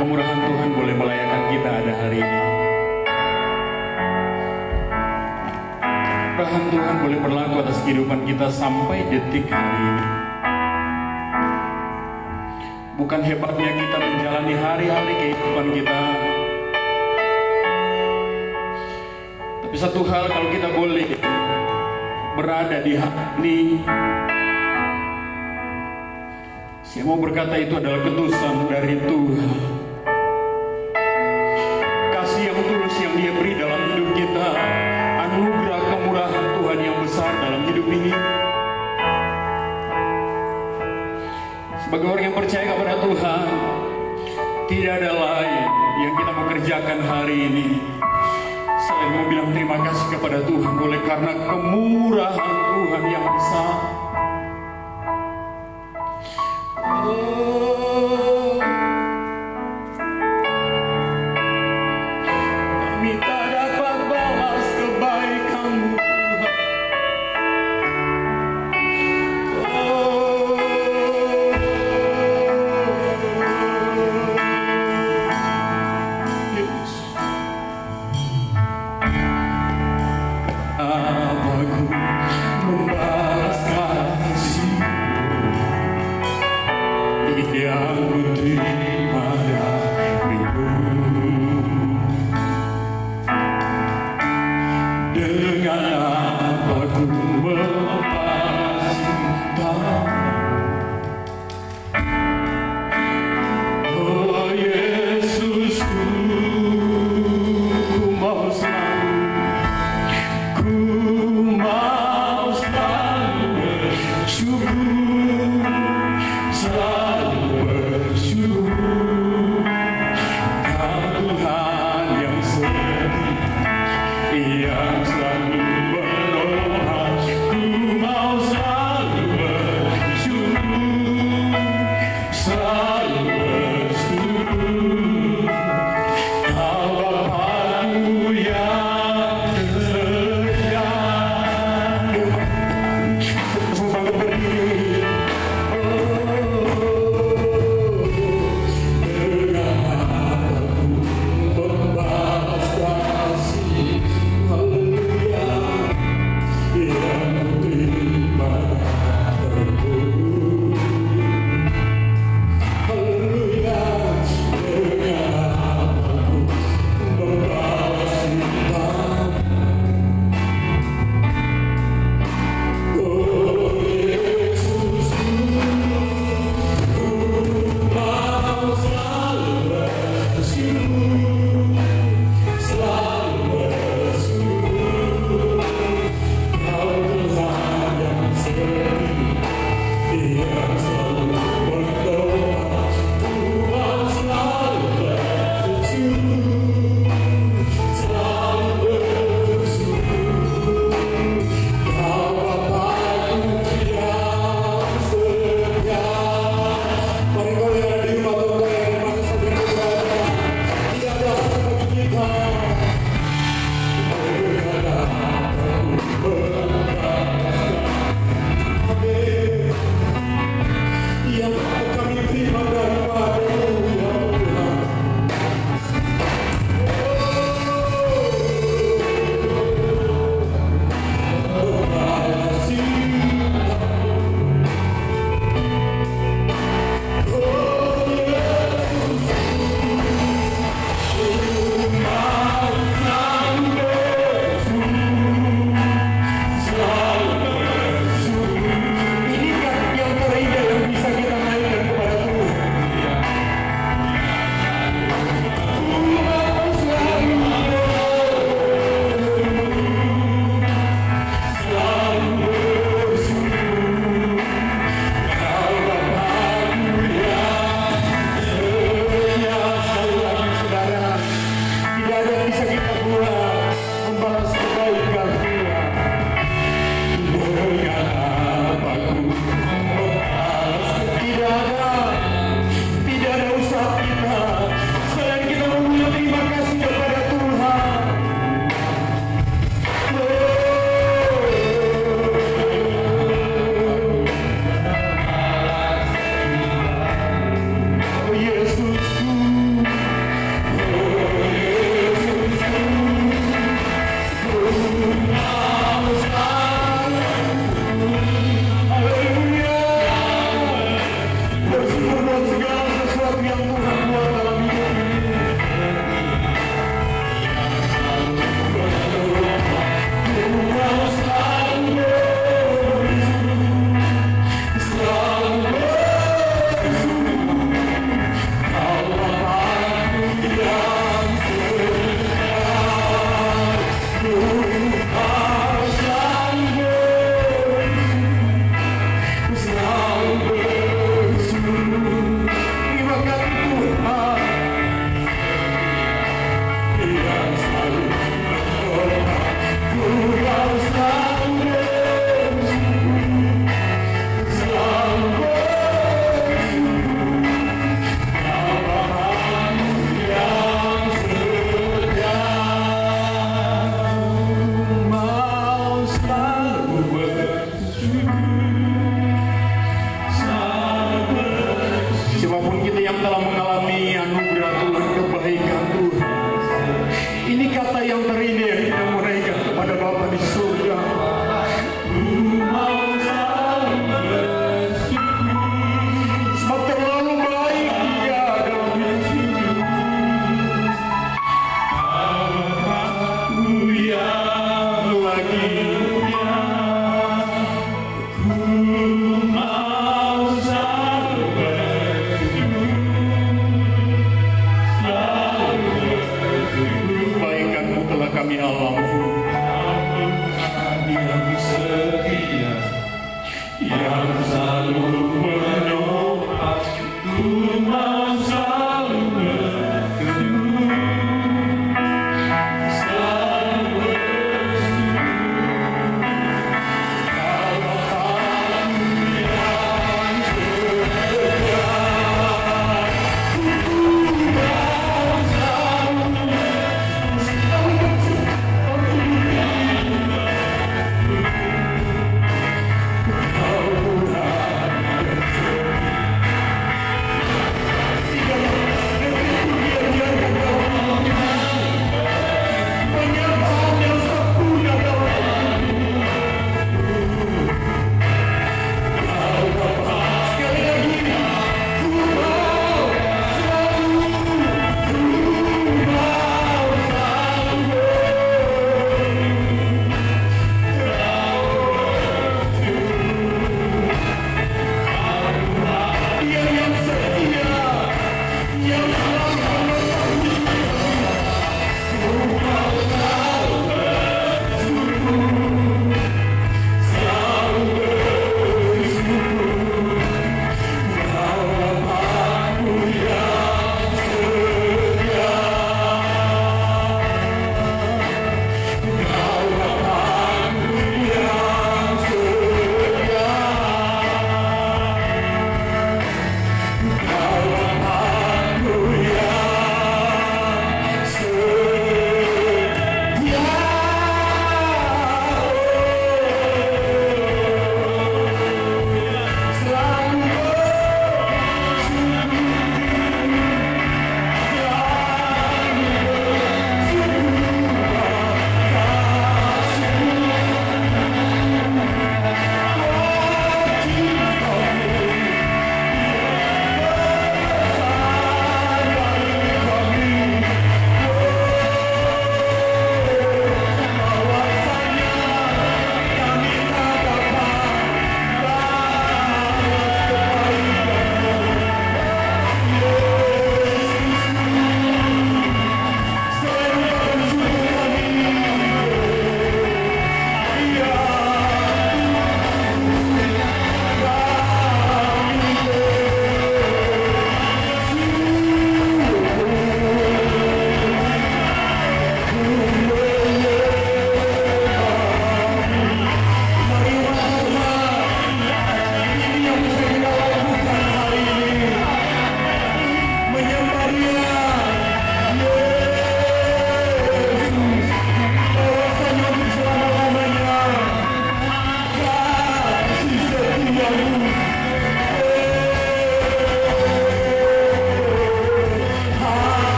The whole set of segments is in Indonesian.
kemurahan Tuhan boleh melayakan kita ada hari ini. Kemurahan Tuhan boleh berlaku atas kehidupan kita sampai detik hari ini. Bukan hebatnya kita menjalani hari-hari kehidupan kita, tapi satu hal, kalau kita boleh berada di hati, saya mau berkata itu adalah ketusan dari Tuhan. Kasih yang tulus yang Dia beri dalam hidup kita, anugerah kemurahan Tuhan yang besar dalam hidup ini. Sebagai orang yang percaya kepada Tuhan, tidak ada lain yang kita mau kerjakan hari ini selain mau bilang terima kasih kepada Tuhan oleh karena kemurahan Tuhan yang besar. Kami tak dapat balas kebaikan-Mu, membalas kasih. Dia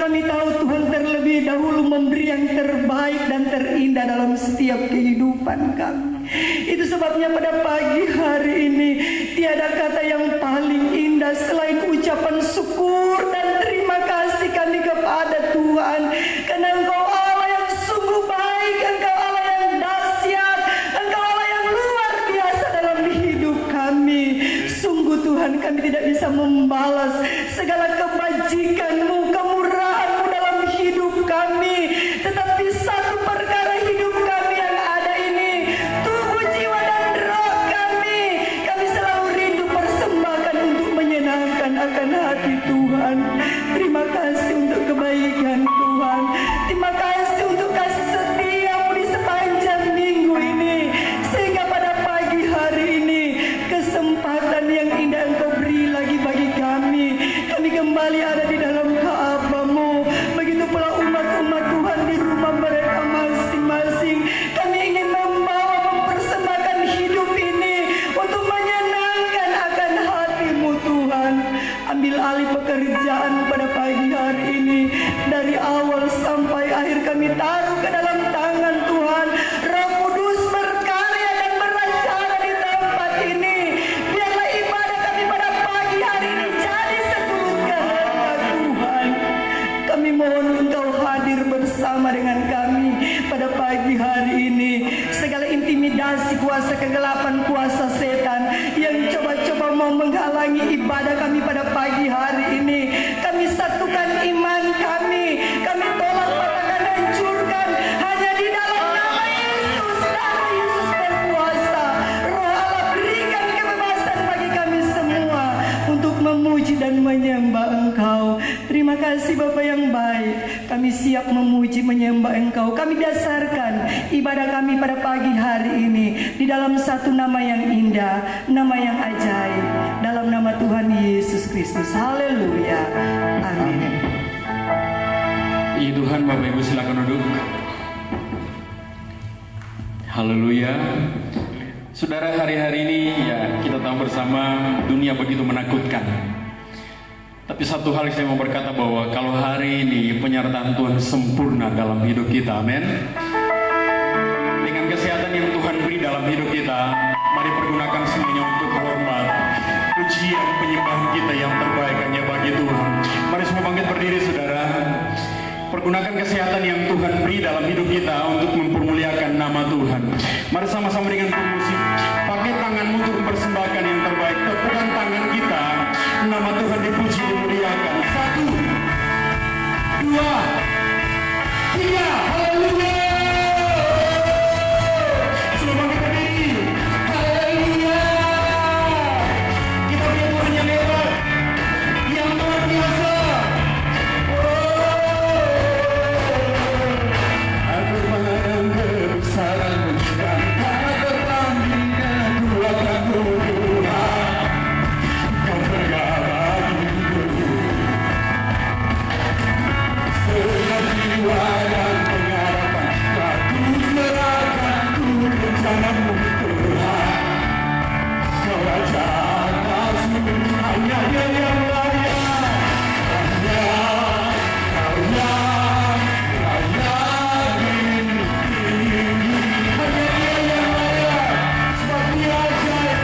Kami tahu Tuhan terlebih dahulu memberi yang terbaik dan terindah dalam setiap kehidupan kami. Itu sebabnya pada pagi hari ini tiada kata yang paling indah selain ucapan syukur dan terima kasih kami kepada Tuhan. Karena Engkau Allah yang sungguh baik, Engkau Allah yang dahsyat, Engkau Allah yang luar biasa dalam hidup kami. Sungguh Tuhan, kami tidak bisa membalas segala kebajikan-Mu, kemurahan-Mu dalam hidup kami. Tetapi satu perkara hidup kami yang ada ini, tubuh, jiwa, dan roh kami selalu rindu persembahkan untuk menyenangkan akan hati Tuhan. Terima kasih untuk kebaikan Tuhan. Terima kasih untuk kasih setia-Mu di sepanjang minggu ini. Sehingga pada pagi hari ini kesempatan yang indah Engkau beri lagi bagi kami. Kami kembali ada di dalam Ka'bah-Mu. Begitu pula umat-umat Tuhan di rumah mereka masing-masing. Kami ingin mempersembahkan hidup ini untuk menyenangkan akan hati-Mu Tuhan. Ambil alih pekerjaan pada pagi hari ini. Dari awal sampai akhir kami taruh ke dalam tangan Tuhan. Roh Kudus berkarya dan berencana di tempat ini. Biarlah ibadah kami pada pagi hari ini jadi seturut kehendak Tuhan. Kami mohon Engkau hadir bersama dengan kami pada pagi hari ini. Segala intimidasi, kuasa kegelapan, kuasa setan yang coba-coba mau menghalangi ibadah kami pada pagi hari ini, kami satukan iman kami. Kami tolak, patahkan, hancurkan hanya di dalam nama Yesus. Darah Yesus berkuasa. Roh Allah berikan kebebasan bagi kami semua untuk memuji dan menyembah Engkau. Terima kasih Bapa yang baik. Kami siap memuji menyembah Engkau. Kami dasarkan ibadah kami pada pagi hari ini di dalam satu nama yang indah, nama yang ajaib, dalam nama Tuhan Yesus Kristus. Haleluya. Amin. Ya Tuhan, Bapak Ibu silakan duduk. Haleluya. Saudara, hari-hari ini ya kita tahu bersama dunia begitu menakutkan. Tapi satu hal saya mau berkata bahwa kalau hari ini penyertaan Tuhan sempurna dalam hidup kita, amin. Dengan kesehatan yang Tuhan beri dalam hidup kita, mari pergunakan semuanya untuk hormat, pujian, penyembahan kita yang terbaik hanya bagi Tuhan. Mari semua bangkit berdiri, saudara. Pergunakan kesehatan yang Tuhan beri dalam hidup kita untuk mempermuliakan nama Tuhan. Mari sama-sama dengan pemusik, pakai tanganmu untuk mempersembahkan yang terbaik. Tepukkan tangan kita, nama Tuhan dipuji, dimuliakan. 1, 2, 3, haleluya. Semua bangkit berdiri, haleluya. Kita punya Tuhan yang hebat, yang luar biasa. Aku menang kebesaran-Mu dan tak tertanding kekuatan Tuhan. Kau segala hidupku, segala jiwa dan pengharapan, aku serahkan ku rencana-Mu Tuhan. Kau Raja atas seluruh, hanya Dia yang layak, hanya Kau yang layak tinggi, hanya Dia yang layak, sebab Dia ajaib.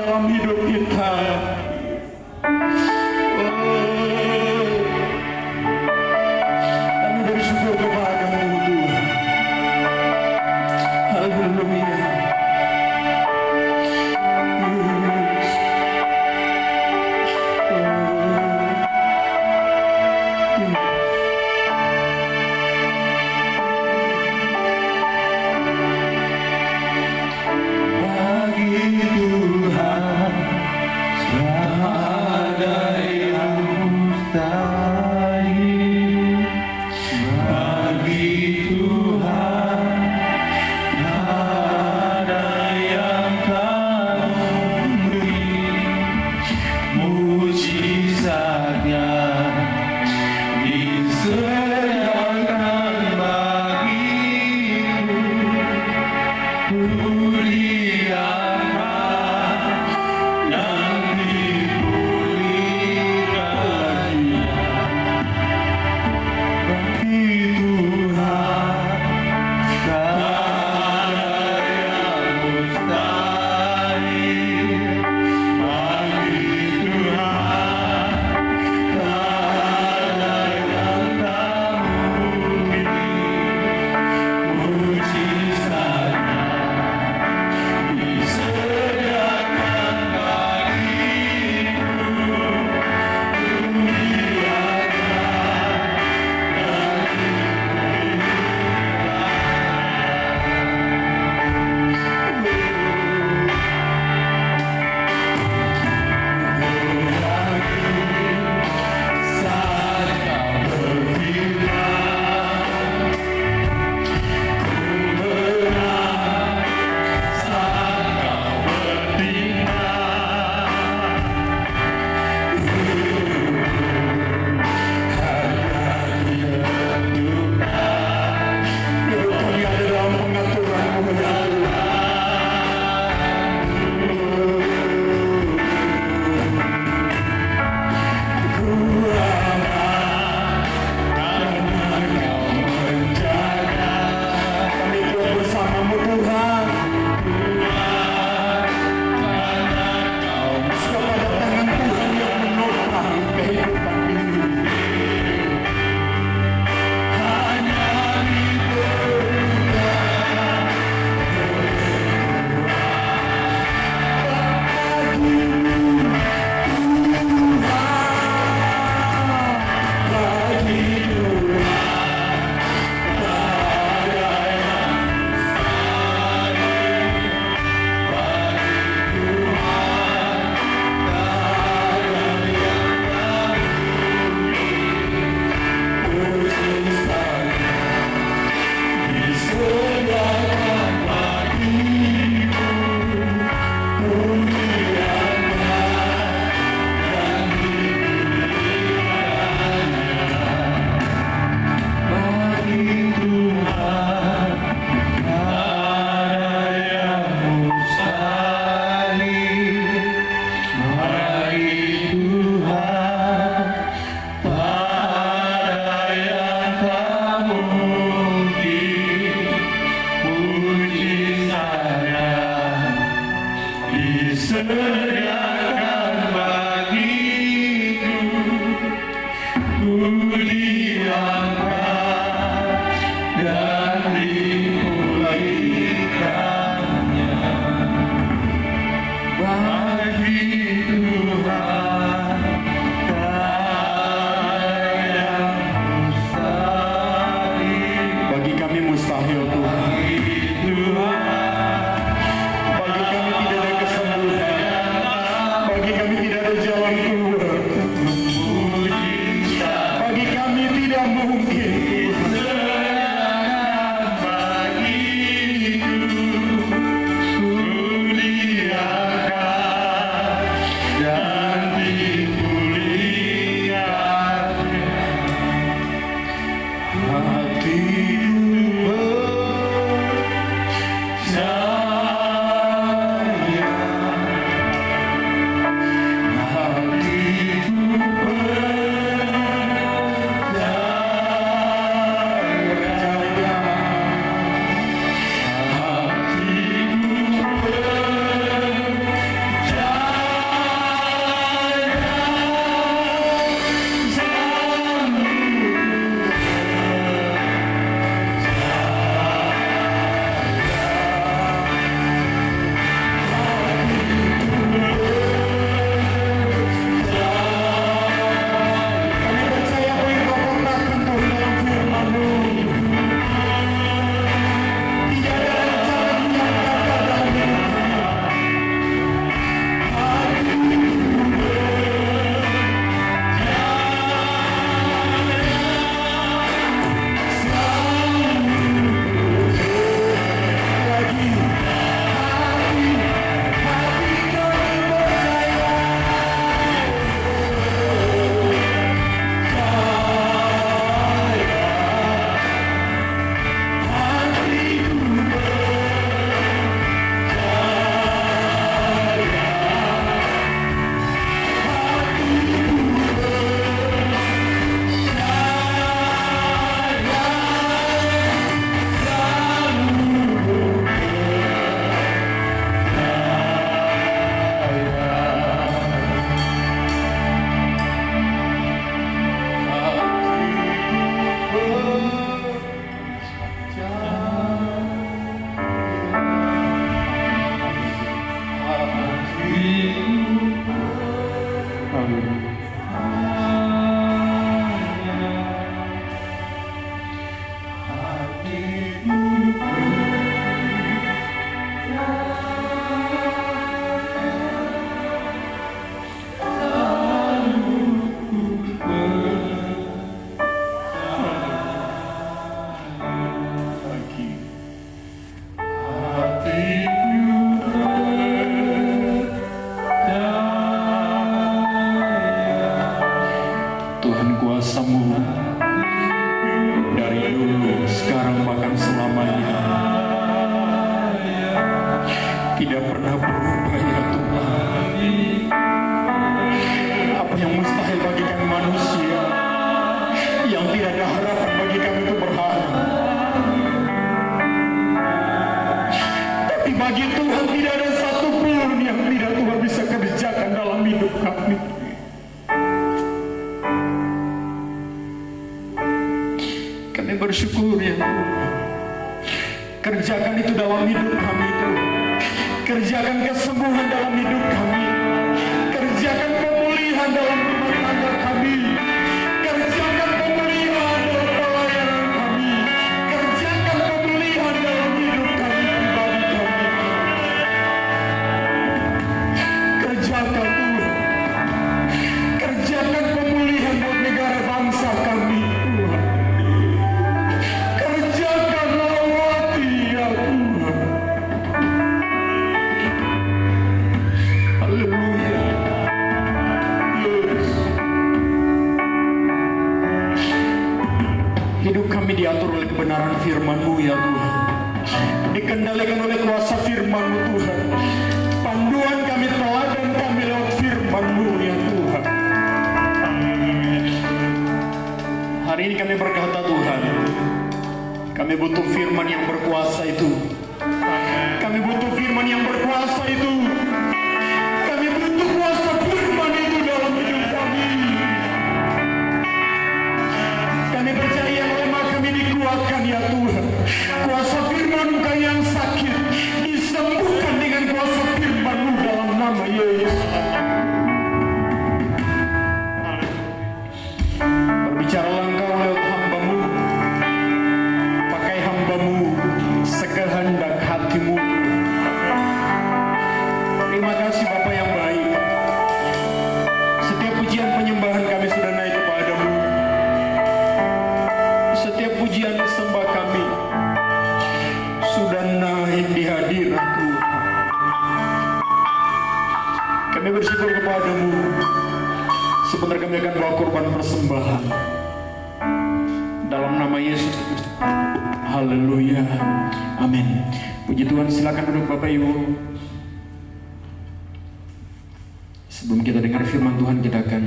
dalam hidup kita. Kami bersyukur kepada-Mu Tuhan. Haleluya. tidak pernah berubah ya Tuhan. Apa yang mustahil bagi kami manusia, yang tidak ada harapan bagi kami itu berharap. Tapi bagi Tuhan tidak ada satu pun yang tidak Tuhan bisa kerjakan dalam hidup kami. Kami bersyukur ya Tuhan. Kerjakan itu dalam hidup kami Tuhan. Kerjakan kesembuhan dalam hidup kami. Kerjakan pemulihan dalam rumah tangga kami. Kerjakan pemulihan dalam pelayanan kami. Kerjakan pemulihan dalam hidup kami pribadi kami. Kerjakan Tuhan. Kerjakan pemulihan buat negara bangsa kami Tuhan. Kerjakan lawati ya Tuhan. Haleluya. Yes. Hidup kami diatur oleh kebenaran firman-Mu ya Tuhan. Dikendalikan oleh kuasa firman-Mu Tuhan. Panduan kami, teladan kami lewat firman-Mu ya Tuhan. Hari ini kami berkata Tuhan, kami butuh firman yang berkuasa itu. Kami butuh firman yang berkuasa itu. Kami butuh kuasa firman itu dalam hidup kami. Kami percaya yang lemah kami dikuatkan ya Tuhan. Kuasa firman-Mu yang sakit disembuhkan dengan kuasa firman-Mu dalam nama Yesus. Berbicaralah Engkau lewat hamba-Mu. Pakai hamba-Mu sekehendak hati-Mu. Terima kasih Bapa yang baik. Setiap pujian penyembahan kami sudah naik kepada-Mu. Setiap pujian sembah kami sudah naik di hadirat Tuhan. Kami bersyukur kepada-Mu. Sebentar kami akan bawa korban persembahan dalam nama Yesus. Haleluya. Amin. Puji Tuhan, silakan duduk Bapak Ibu. Sebelum kita dengar firman Tuhan, kita akan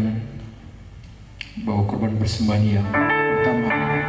bawa korban persembahan yang pertama.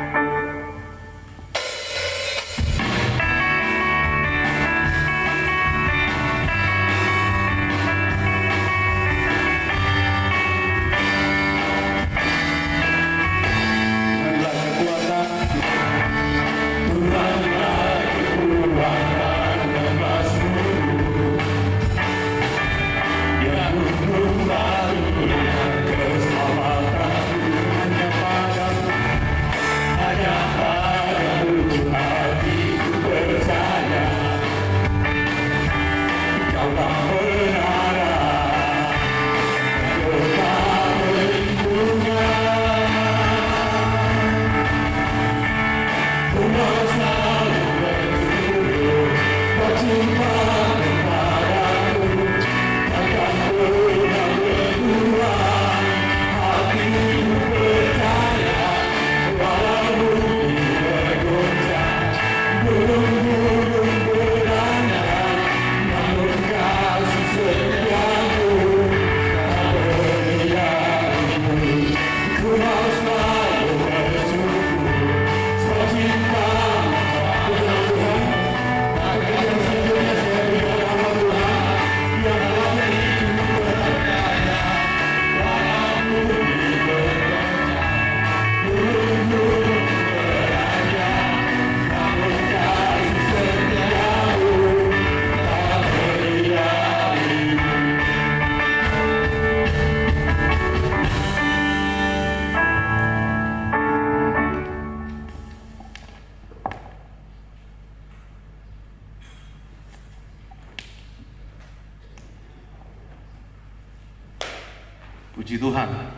Puji Tuhan.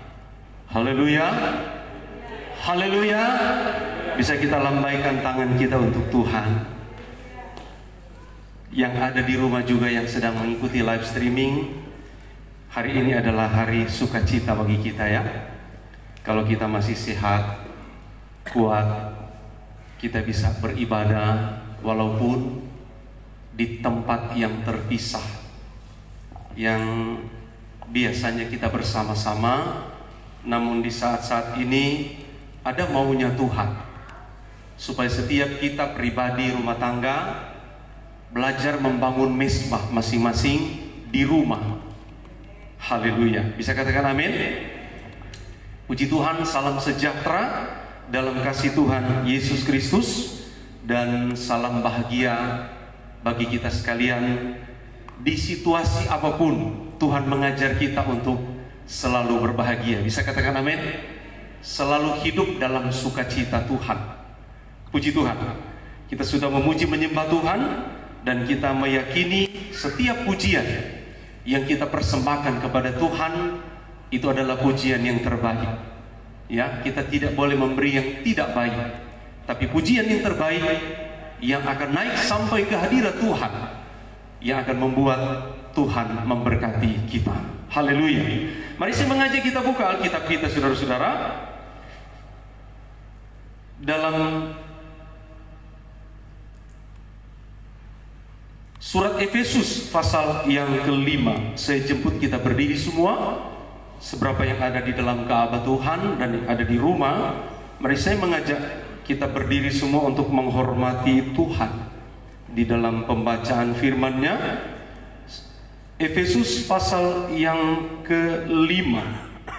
Haleluya. Haleluya. Bisa kita lambaikan tangan kita untuk Tuhan. Yang ada di rumah juga yang sedang mengikuti live streaming, hari ini adalah hari sukacita bagi kita ya. Kalau kita masih sehat, kuat, kita bisa beribadah walaupun di tempat yang terpisah, yang biasanya kita bersama-sama, namun di saat-saat ini ada maunya Tuhan, supaya setiap kita pribadi rumah tangga belajar membangun mesbah masing-masing di rumah. Haleluya. Bisa katakan amin? Puji Tuhan, salam sejahtera dalam kasih Tuhan Yesus Kristus, dan salam bahagia bagi kita sekalian. Di situasi apapun Tuhan mengajar kita untuk selalu berbahagia. Bisa katakan amin? Selalu hidup dalam sukacita Tuhan. Puji Tuhan, kita sudah memuji menyembah Tuhan, dan kita meyakini setiap pujian yang kita persembahkan kepada Tuhan itu adalah pujian yang terbaik. Ya, kita tidak boleh memberi yang tidak baik, tapi pujian yang terbaik yang akan naik sampai ke hadirat Tuhan, yang akan membuat Tuhan memberkati kita. Haleluya. Mari saya mengajak kita buka Alkitab kita, saudara-saudara, dalam surat Efesus pasal yang kelima. Saya jemput kita berdiri semua, seberapa yang ada di dalam Ka'bah Tuhan dan yang ada di rumah. Mari saya mengajak kita berdiri semua untuk menghormati Tuhan di dalam pembacaan firman-Nya. Efesus pasal yang kelima,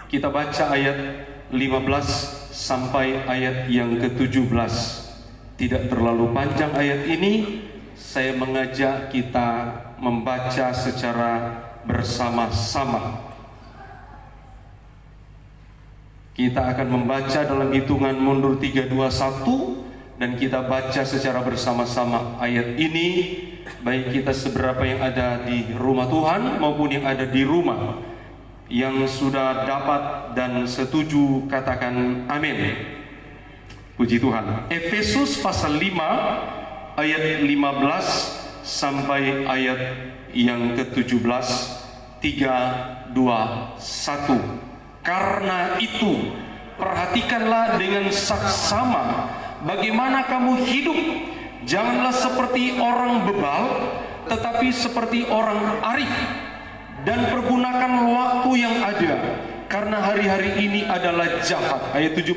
kita baca ayat 15 sampai ayat yang ke-17. Tidak terlalu panjang ayat ini. Saya mengajak kita membaca secara bersama-sama. Kita akan membaca dalam hitungan mundur 3, 2, 1, dan kita baca secara bersama-sama ayat ini, baik kita seberapa yang ada di rumah Tuhan maupun yang ada di rumah. Yang sudah dapat dan setuju katakan amin. Puji Tuhan. Efesus pasal 5 ayat 15 sampai ayat yang ke-17. 3, 2, 1. Karena itu, perhatikanlah dengan saksama bagaimana kamu hidup. Janganlah seperti orang bebal, tetapi seperti orang arif. Dan pergunakan waktu yang ada, karena hari-hari ini adalah jahat. Ayat 17.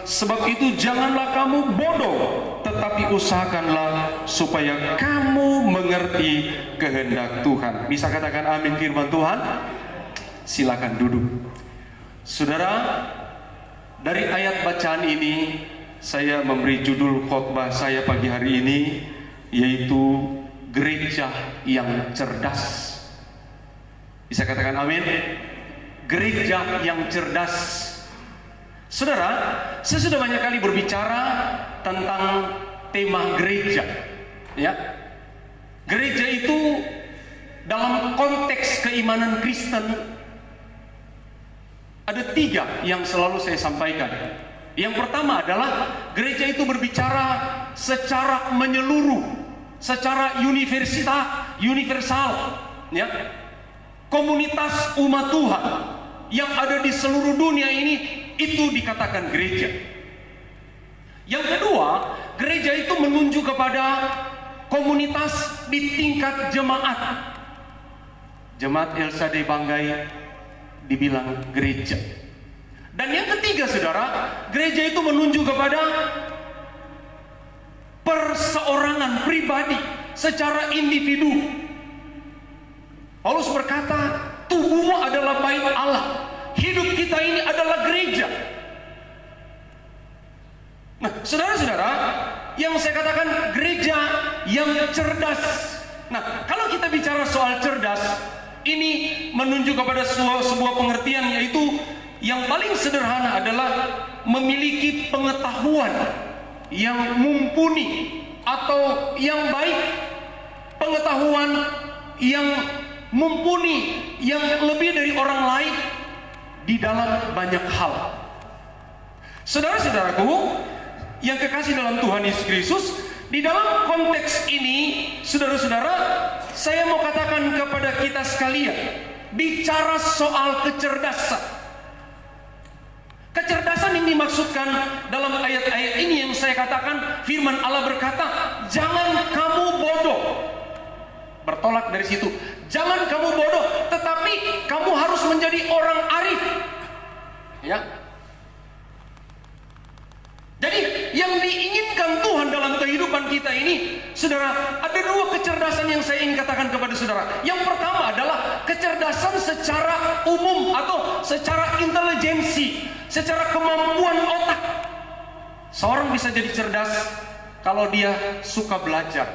Sebab itu janganlah kamu bodoh, tetapi usahakanlah supaya kamu mengerti kehendak Tuhan. Bisa katakan amin firman Tuhan? Silakan duduk. Saudara, dari ayat bacaan ini saya memberi judul khotbah saya pagi hari ini, yaitu gereja yang cerdas. Bisa katakan amin? Gereja yang cerdas. Saudara, saya sudah banyak kali berbicara tentang tema gereja. Ya, gereja itu dalam konteks keimanan Kristen ada 3 yang selalu saya sampaikan. Yang pertama adalah gereja itu berbicara secara menyeluruh, secara universal, ya. Komunitas umat Tuhan yang ada di seluruh dunia ini, itu dikatakan gereja. Yang kedua, gereja itu menunjuk kepada komunitas di tingkat jemaat. Jemaat El Shaddai Banggai dibilang gereja. Dan yang ketiga, saudara, gereja itu menunjuk kepada perseorangan pribadi secara individu. Paulus berkata, tubuhmu adalah bait Allah. Hidup kita ini adalah gereja. Nah, saudara-saudara, yang saya katakan gereja yang cerdas. Nah, kalau kita bicara soal cerdas, ini menunjuk kepada sebuah pengertian, yaitu yang paling sederhana adalah memiliki pengetahuan yang mumpuni atau yang baik, pengetahuan yang mumpuni, yang lebih dari orang lain di dalam banyak hal. Saudara-saudaraku yang kekasih dalam Tuhan Yesus Kristus, di dalam konteks ini, saudara-saudara, saya mau katakan kepada kita sekalian, bicara soal kecerdasan. Kecerdasan yang dimaksudkan dalam ayat-ayat ini yang saya katakan, firman Allah berkata, jangan kamu bodoh. bertolak dari situ. Jangan kamu bodoh, tetapi kamu harus menjadi orang arif. Ya. Jadi yang diinginkan Tuhan dalam kehidupan kita ini, saudara, ada dua kecerdasan yang saya ingin katakan kepada saudara. Yang pertama adalah kecerdasan secara umum atau secara intelijensi, secara kemampuan otak. Seorang bisa jadi cerdas kalau dia suka belajar,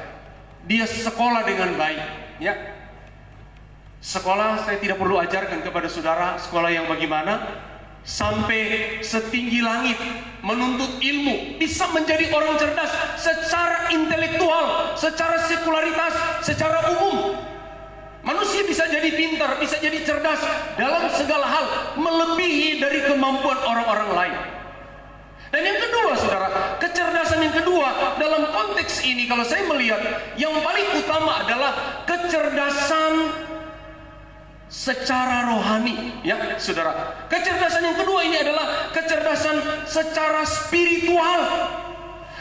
dia sekolah dengan baik. Ya, sekolah saya tidak perlu ajarkan kepada saudara sekolah yang bagaimana. Sampai setinggi langit menuntut ilmu, bisa menjadi orang cerdas secara intelektual, secara sekularitas, secara umum. Manusia bisa jadi pintar, bisa jadi cerdas dalam segala hal, melebihi dari kemampuan orang-orang lain. Dan yang kedua, saudara, kecerdasan yang kedua dalam konteks ini, kalau saya melihat, yang paling utama adalah kecerdasan secara rohani, ya saudara. Kecerdasan yang kedua ini adalah kecerdasan secara spiritual,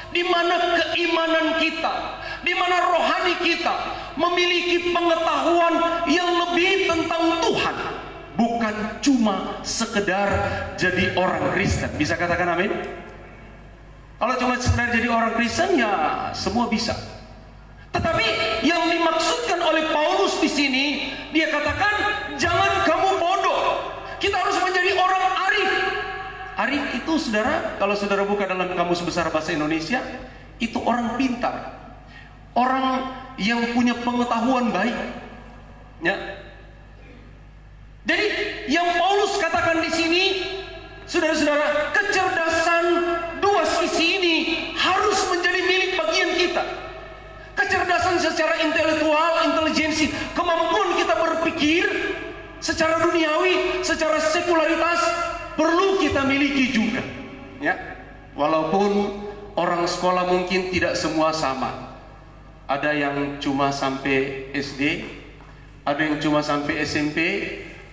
di mana keimanan kita, di mana rohani kita memiliki pengetahuan yang lebih tentang Tuhan, bukan cuma sekedar jadi orang Kristen. Bisa katakan amin? Kalau cuma sekedar jadi orang Kristen, ya semua bisa. Tetapi yang dimaksudkan oleh Paulus di sini, dia katakan, jangan kamu bodoh. Kita harus menjadi orang arif. Arif itu, saudara, kalau saudara buka dalam Kamus Besar Bahasa Indonesia, itu orang pintar, orang yang punya pengetahuan baik. Ya. Jadi yang Paulus katakan di sini, saudara-saudara, kecerdasan dua sisi ini harus menjadi milik bagian kita. Kecerdasan secara intelektual, intelijensi, kemampuan kita berpikir secara duniawi, secara sekularitas perlu kita miliki juga. Ya, walaupun orang sekolah mungkin tidak semua sama. Ada yang cuma sampai SD, ada yang cuma sampai SMP,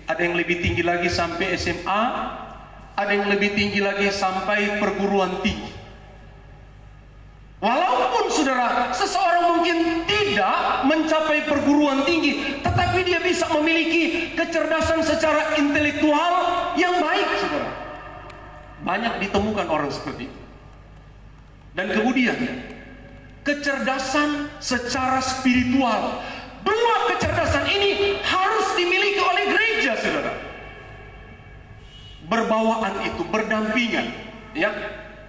ada yang lebih tinggi lagi sampai SMA, ada yang lebih tinggi lagi sampai perguruan tinggi. Walaupun saudara, seseorang mungkin tidak mencapai perguruan tinggi, tetapi dia bisa memiliki kecerdasan secara intelektual yang baik, saudara. Banyak ditemukan orang seperti itu. Dan kemudian kecerdasan secara spiritual. Dua kecerdasan ini harus dimiliki oleh gereja, saudara. Berbawaan itu, berdampingan, ya.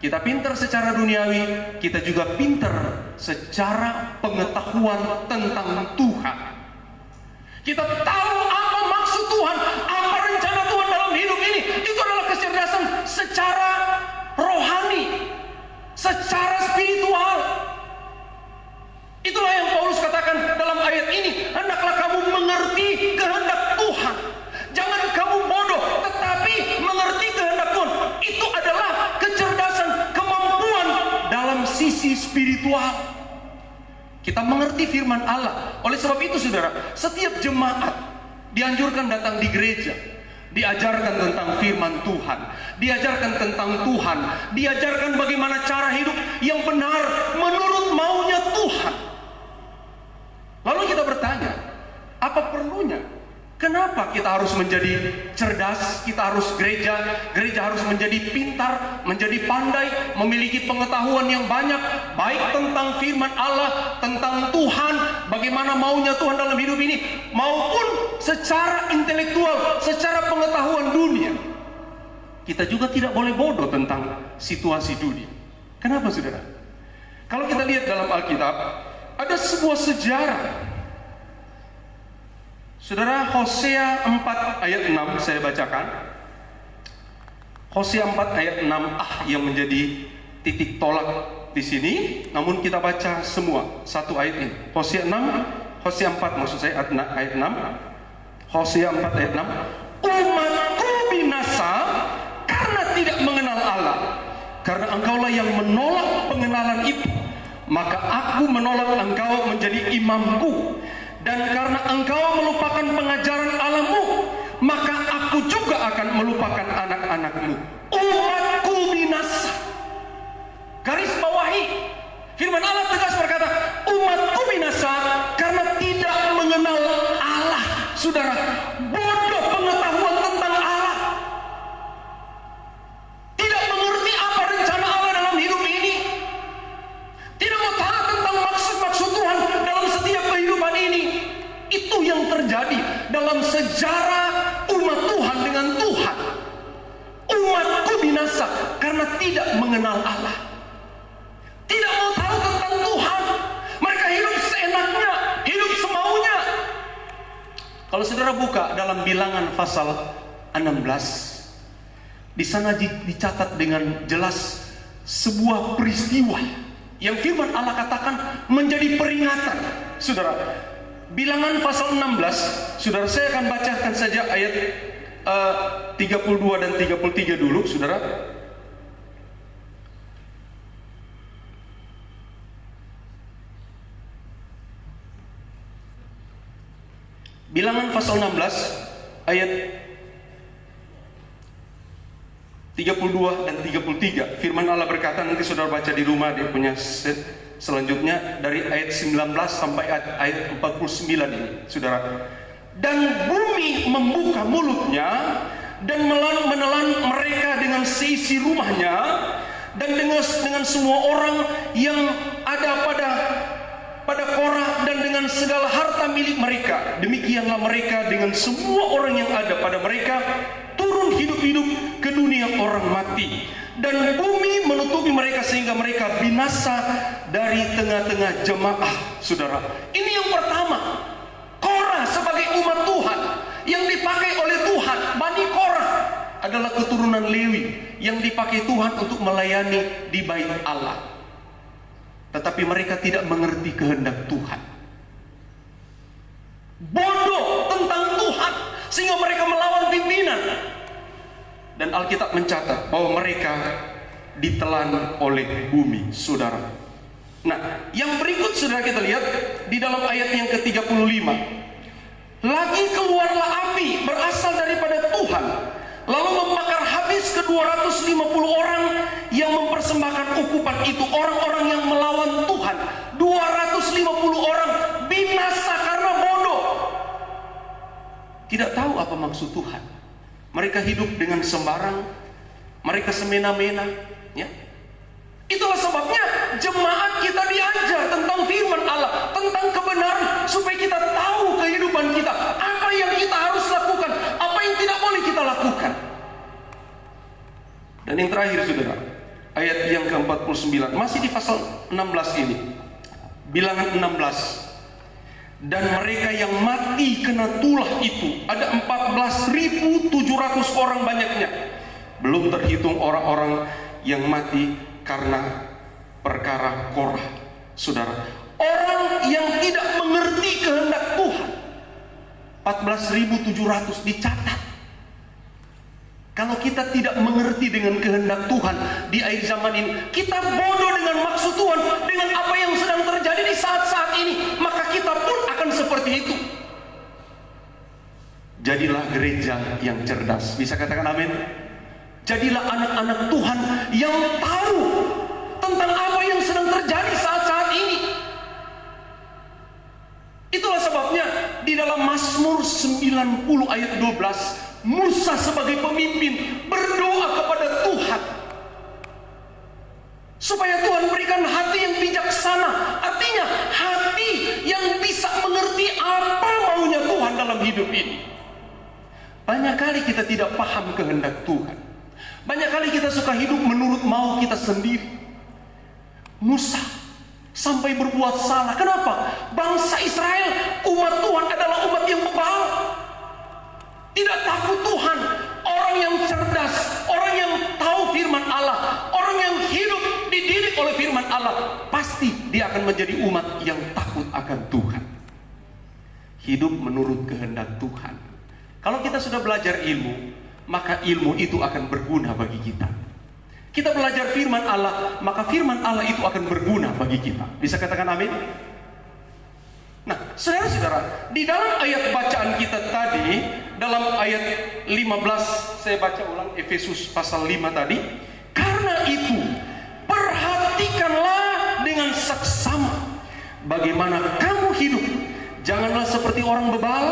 Kita pintar secara duniawi, kita juga pintar secara pengetahuan tentang Tuhan. Kita tahu apa maksud Tuhan, apa rencana Tuhan dalam hidup ini. Itu adalah kecerdasan secara rohani, secara spiritual. Itulah yang Paulus katakan dalam ayat ini, hendaklah kamu mengerti kehendak Tuhan. Jangan kamu bodoh, tetapi mengerti kehendak Tuhan. Itu adalah kecerdasan, kemampuan dalam sisi spiritual. Kita mengerti firman Allah. Oleh sebab itu, saudara, setiap jemaat dianjurkan datang di gereja, diajarkan tentang firman Tuhan, diajarkan tentang Tuhan, diajarkan bagaimana cara hidup yang benar menurut maunya Tuhan. Lalu kita bertanya, apa perlunya? Kenapa kita harus menjadi cerdas? Kita harus gereja harus menjadi pintar, menjadi pandai, memiliki pengetahuan yang banyak, baik tentang firman Allah, tentang Tuhan, bagaimana maunya Tuhan dalam hidup ini, maupun secara intelektual, secara pengetahuan dunia. Kita juga tidak boleh bodoh tentang situasi dunia. Kenapa, saudara? Kalau kita lihat dalam Alkitab, ada sebuah sejarah. Saudara, Hosea 4 ayat 6 saya bacakan. Hosea 4 ayat 6 yang menjadi titik tolak di sini. Namun kita baca semua satu ayat ini. Hosea 4 maksud saya ayat 6. Hosea 4 ayat 6. Umatku binasa karena tidak mengenal Allah. Karena engkaulah yang menolak pengenalan itu, maka aku menolak engkau menjadi imamku. Dan karena engkau melupakan pengajaran Allahmu, maka aku juga akan melupakan anak-anakmu. Umatku binasa. Garis bawahi, firman Allah tegas berkata, umatku binasa karena tidak mengenal karena tidak mengenal Allah. Tidak mau tahu tentang Tuhan. Mereka hidup seenaknya, hidup semaunya. Kalau saudara buka dalam Bilangan pasal 16, di sana dicatat dengan jelas sebuah peristiwa yang firman Allah katakan menjadi peringatan. Saudara, Bilangan pasal 16, saudara, saya akan bacakan saja ayat 32 dan 33 dulu, saudara. Bilangan pasal 16 ayat 32 dan 33. Firman Allah berkata, nanti saudara baca di rumah, dia punya set selanjutnya dari ayat 19 sampai ayat 49 ini, saudara. Dan bumi membuka mulutnya dan menelan mereka dengan seisi rumahnya dan dengan semua orang yang ada pada Korah dan dengan segala harta milik mereka. Demikianlah mereka dengan semua orang yang ada pada mereka turun hidup-hidup ke dunia orang mati. Dan bumi menutupi mereka sehingga mereka binasa dari tengah-tengah jemaah. Saudara, ini yang pertama. Korah sebagai umat Tuhan yang dipakai oleh Tuhan. Bani Korah adalah keturunan Lewi yang dipakai Tuhan untuk melayani di bait Allah. Tetapi mereka tidak mengerti kehendak Tuhan. Bodoh tentang Tuhan sehingga mereka melawan pimpinan. Dan Alkitab mencatat bahwa mereka ditelan oleh bumi, saudara. Nah, yang berikut saudara kita lihat di dalam ayat yang ke-35. Lagi keluarlah api berasal daripada Tuhan, lalu membakar habis ke 250 orang yang mempersembahkan ukupan itu, orang-orang yang melawan Tuhan. 250 orang binasa karena bodoh. Tidak tahu apa maksud Tuhan. Mereka hidup dengan sembarang, mereka semena-mena, ya. Itulah sebabnya jemaat kita diajar tentang firman Allah, tentang kebenaran, supaya kita tahu kehidupan kita, apa yang kita harus lakukan, apa yang tidak boleh kita lakukan. Dan yang terakhir, saudara, ayat yang ke-49, masih di pasal 16 ini, Bilangan 16. Dan mereka yang mati kena tulah itu ada 14.700 orang banyaknya, belum terhitung orang-orang yang mati karena perkara Korah. Saudara, orang yang tidak mengerti kehendak Tuhan 14.700 dicatat. Kalau kita tidak mengerti dengan kehendak Tuhan di akhir zaman ini, kita bodoh dengan maksud Tuhan, dengan apa yang sedang terjadi di saat-saat ini, maka kita pun akan seperti itu. Jadilah gereja yang cerdas. Bisa katakan amin? Jadilah anak-anak Tuhan yang tahu tentang apa yang sedang terjadi saat-saat ini. Itulah sebabnya di dalam Mazmur 90 ayat 12, Musa sebagai pemimpin berdoa kepada Tuhan supaya Tuhan berikan hati yang bijaksana. Artinya hati yang bisa mengerti apa maunya Tuhan dalam hidup ini. Banyak kali kita tidak paham kehendak Tuhan. Banyak kali kita suka hidup menurut mau kita sendiri. Musa sampai berbuat salah. Kenapa? Bangsa Israel, umat Tuhan adalah umat yang bebal, tidak takut Tuhan. Orang yang cerdas, orang yang tahu firman Allah, orang yang hidup dididik oleh firman Allah, pasti dia akan menjadi umat yang takut akan Tuhan. Hidup menurut kehendak Tuhan. Kalau kita sudah belajar ilmu, maka ilmu itu akan berguna bagi kita. Kita belajar firman Allah, maka firman Allah itu akan berguna bagi kita. Bisa katakan amin? Nah, saudara-saudara, di dalam ayat bacaan kita tadi, dalam ayat 15, saya baca ulang Efesus pasal 5 tadi. Karena itu, perhatikanlah dengan seksama bagaimana kamu hidup. Janganlah seperti orang bebal,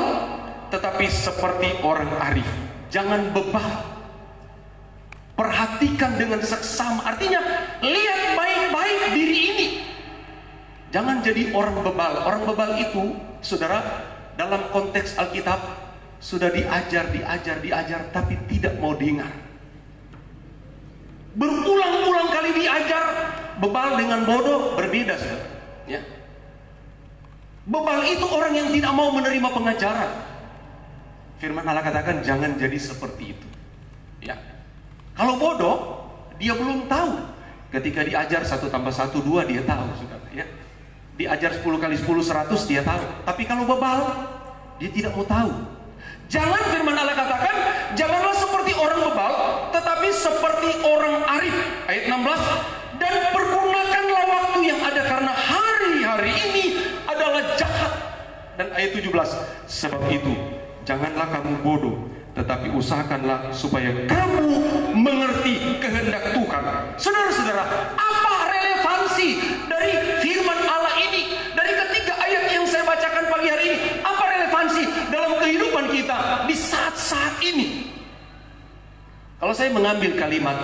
tetapi seperti orang arif. Jangan bebal. Perhatikan dengan seksama, artinya lihat baik-baik diri ini. Jangan jadi orang bebal. Orang bebal itu, saudara, dalam konteks Alkitab sudah diajar, tapi tidak mau dengar. Berulang-ulang kali diajar. Bebal dengan bodoh berbeda, saudara. Ya. Bebal itu orang yang tidak mau menerima pengajaran. Firman Allah katakan jangan jadi seperti itu. Ya. Kalau bodoh, dia belum tahu. Ketika diajar 1 tambah 1 2 dia tahu, saudara. Ya. Diajar 10 kali 10 100 dia tahu. Tapi kalau bebal, dia tidak mau tahu. Jangan, firman Allah katakan, janganlah seperti orang bebal, tetapi seperti orang arif. Ayat 16. Dan pergunakanlah waktu yang ada, karena hari-hari ini adalah jahat. Dan ayat 17. Sebab itu, janganlah kamu bodoh, tetapi usahakanlah supaya kamu mengerti kehendak Tuhan. Saudara-saudara, apa relevansi dari firman Allah ini, dari ketiga ayat yang saya bacakan pagi hari ini? Apa relevansi dalam kehidupan kita di saat-saat ini? Kalau saya mengambil kalimat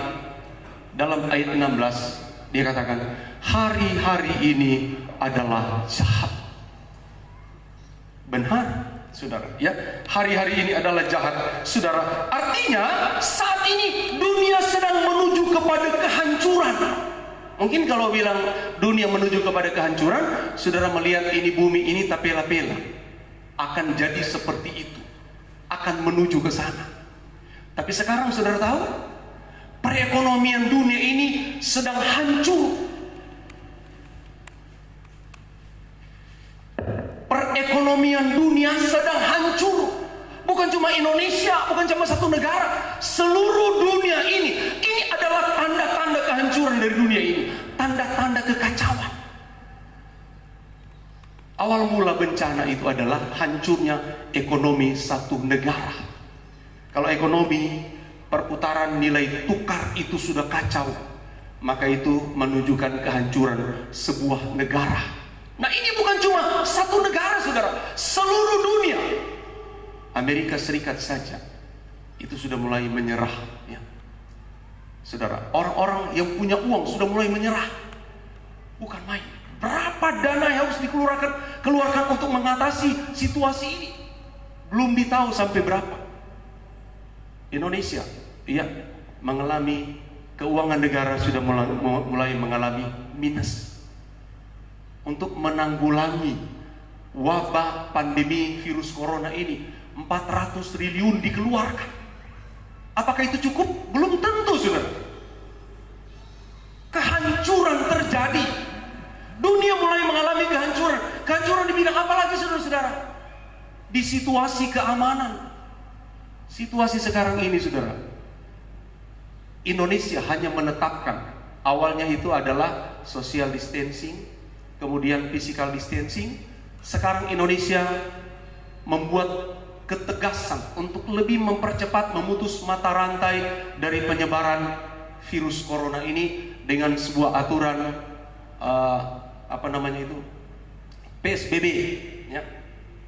dalam ayat 16, dia katakan hari-hari ini adalah jahat. Benar, saudara, ya. Hari-hari ini adalah jahat, saudara. Artinya saat ini dunia sedang menuju kepada kehancuran. Mungkin kalau bilang dunia menuju kepada kehancuran, saudara melihat ini bumi ini tapela-pela. Akan jadi seperti itu. Akan menuju ke sana. Tapi sekarang saudara tahu, perekonomian dunia ini sedang hancur. Perekonomian dunia sedang hancur. Bukan cuma Indonesia, bukan cuma satu negara, seluruh dunia ini. Ini adalah tanda-tanda kehancuran dari dunia ini, tanda-tanda kekacauan. Awal mula bencana itu adalah hancurnya ekonomi satu negara. Kalau ekonomi, perputaran nilai tukar itu sudah kacau, maka itu menunjukkan kehancuran sebuah negara. Nah, ini bukan cuma satu negara, saudara, seluruh dunia. Amerika Serikat saja itu sudah mulai menyerah, ya. Saudara, orang-orang yang punya uang sudah mulai menyerah. Bukan main. Berapa dana yang harus dikeluarkan untuk mengatasi situasi ini? Belum ditahu sampai berapa. Indonesia, ya, mengalami keuangan negara sudah mulai mengalami minus. Untuk menanggulangi wabah pandemi virus corona ini, 400 triliun dikeluarkan. Apakah itu cukup? Belum tentu, saudara. Kehancuran terjadi. Dunia mulai mengalami kehancuran. Kehancuran di bidang apa lagi, saudara-saudara? Di situasi keamanan. Situasi sekarang ini, saudara, Indonesia hanya menetapkan, awalnya itu adalah social distancing, kemudian physical distancing. Sekarang Indonesia membuat ketegasan untuk lebih mempercepat, memutus mata rantai dari penyebaran virus corona ini dengan sebuah aturan PSBB, ya,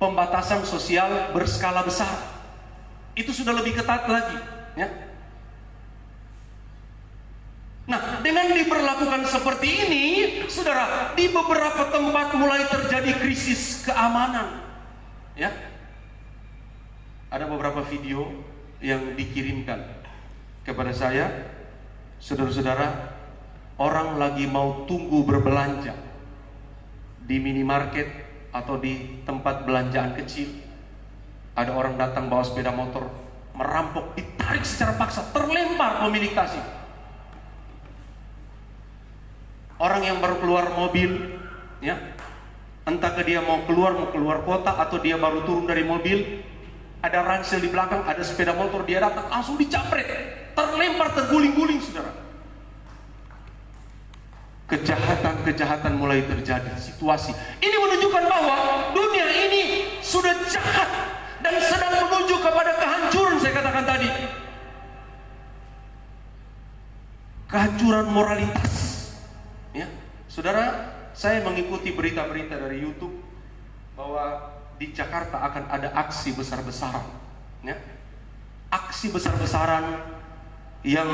pembatasan sosial berskala besar. Itu sudah lebih ketat lagi, ya. Nah, dengan diberlakukan seperti ini, saudara, di beberapa tempat mulai terjadi krisis keamanan, ya. Ada beberapa video yang dikirimkan kepada saya, saudara-saudara, orang lagi mau tunggu berbelanja di minimarket atau di tempat belanjaan kecil. Ada orang datang bawa sepeda motor, merampok, ditarik secara paksa, terlempar pemilik tasnya. Orang yang baru keluar mobil, ya, entah ke dia mau keluar kota atau dia baru turun dari mobil, ada ransel di belakang, ada sepeda motor, dia datang langsung dicapret, terlempar, terguling-guling, saudara. Kejahatan mulai terjadi. Situasi ini menunjukkan bahwa dunia ini sudah jahat dan sedang menuju kepada kehancuran. Saya katakan tadi, kehancuran moralitas, ya. Saudara, saya mengikuti berita-berita dari YouTube bahwa di Jakarta akan ada aksi besar-besaran, ya. Aksi besar-besaran yang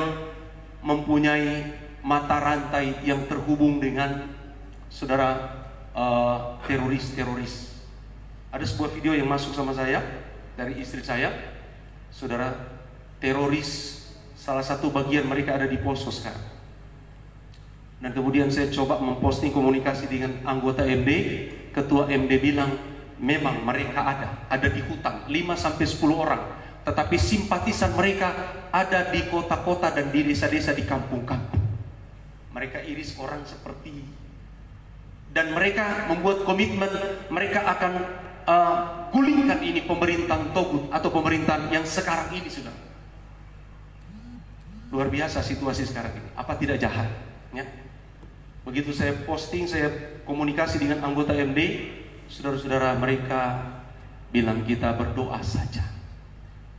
mempunyai mata rantai yang terhubung dengan, saudara, teroris. Ada sebuah video yang masuk sama saya dari istri saya, saudara, teroris Salah satu bagian mereka ada di Poso sekarang. Dan kemudian saya coba memposting komunikasi dengan anggota MD. Ketua MD bilang memang mereka ada di hutan 5-10 orang. Tetapi simpatisan mereka ada di kota-kota dan di desa-desa, di kampung-kampung. Mereka iris orang seperti, dan mereka membuat komitmen mereka akan gulingkan ini pemerintahan Togut atau pemerintahan yang sekarang ini sudah. Luar biasa situasi sekarang ini. Apa tidak jahat? Ya. Begitu saya posting, saya komunikasi dengan anggota MD, saudara-saudara mereka bilang kita berdoa saja.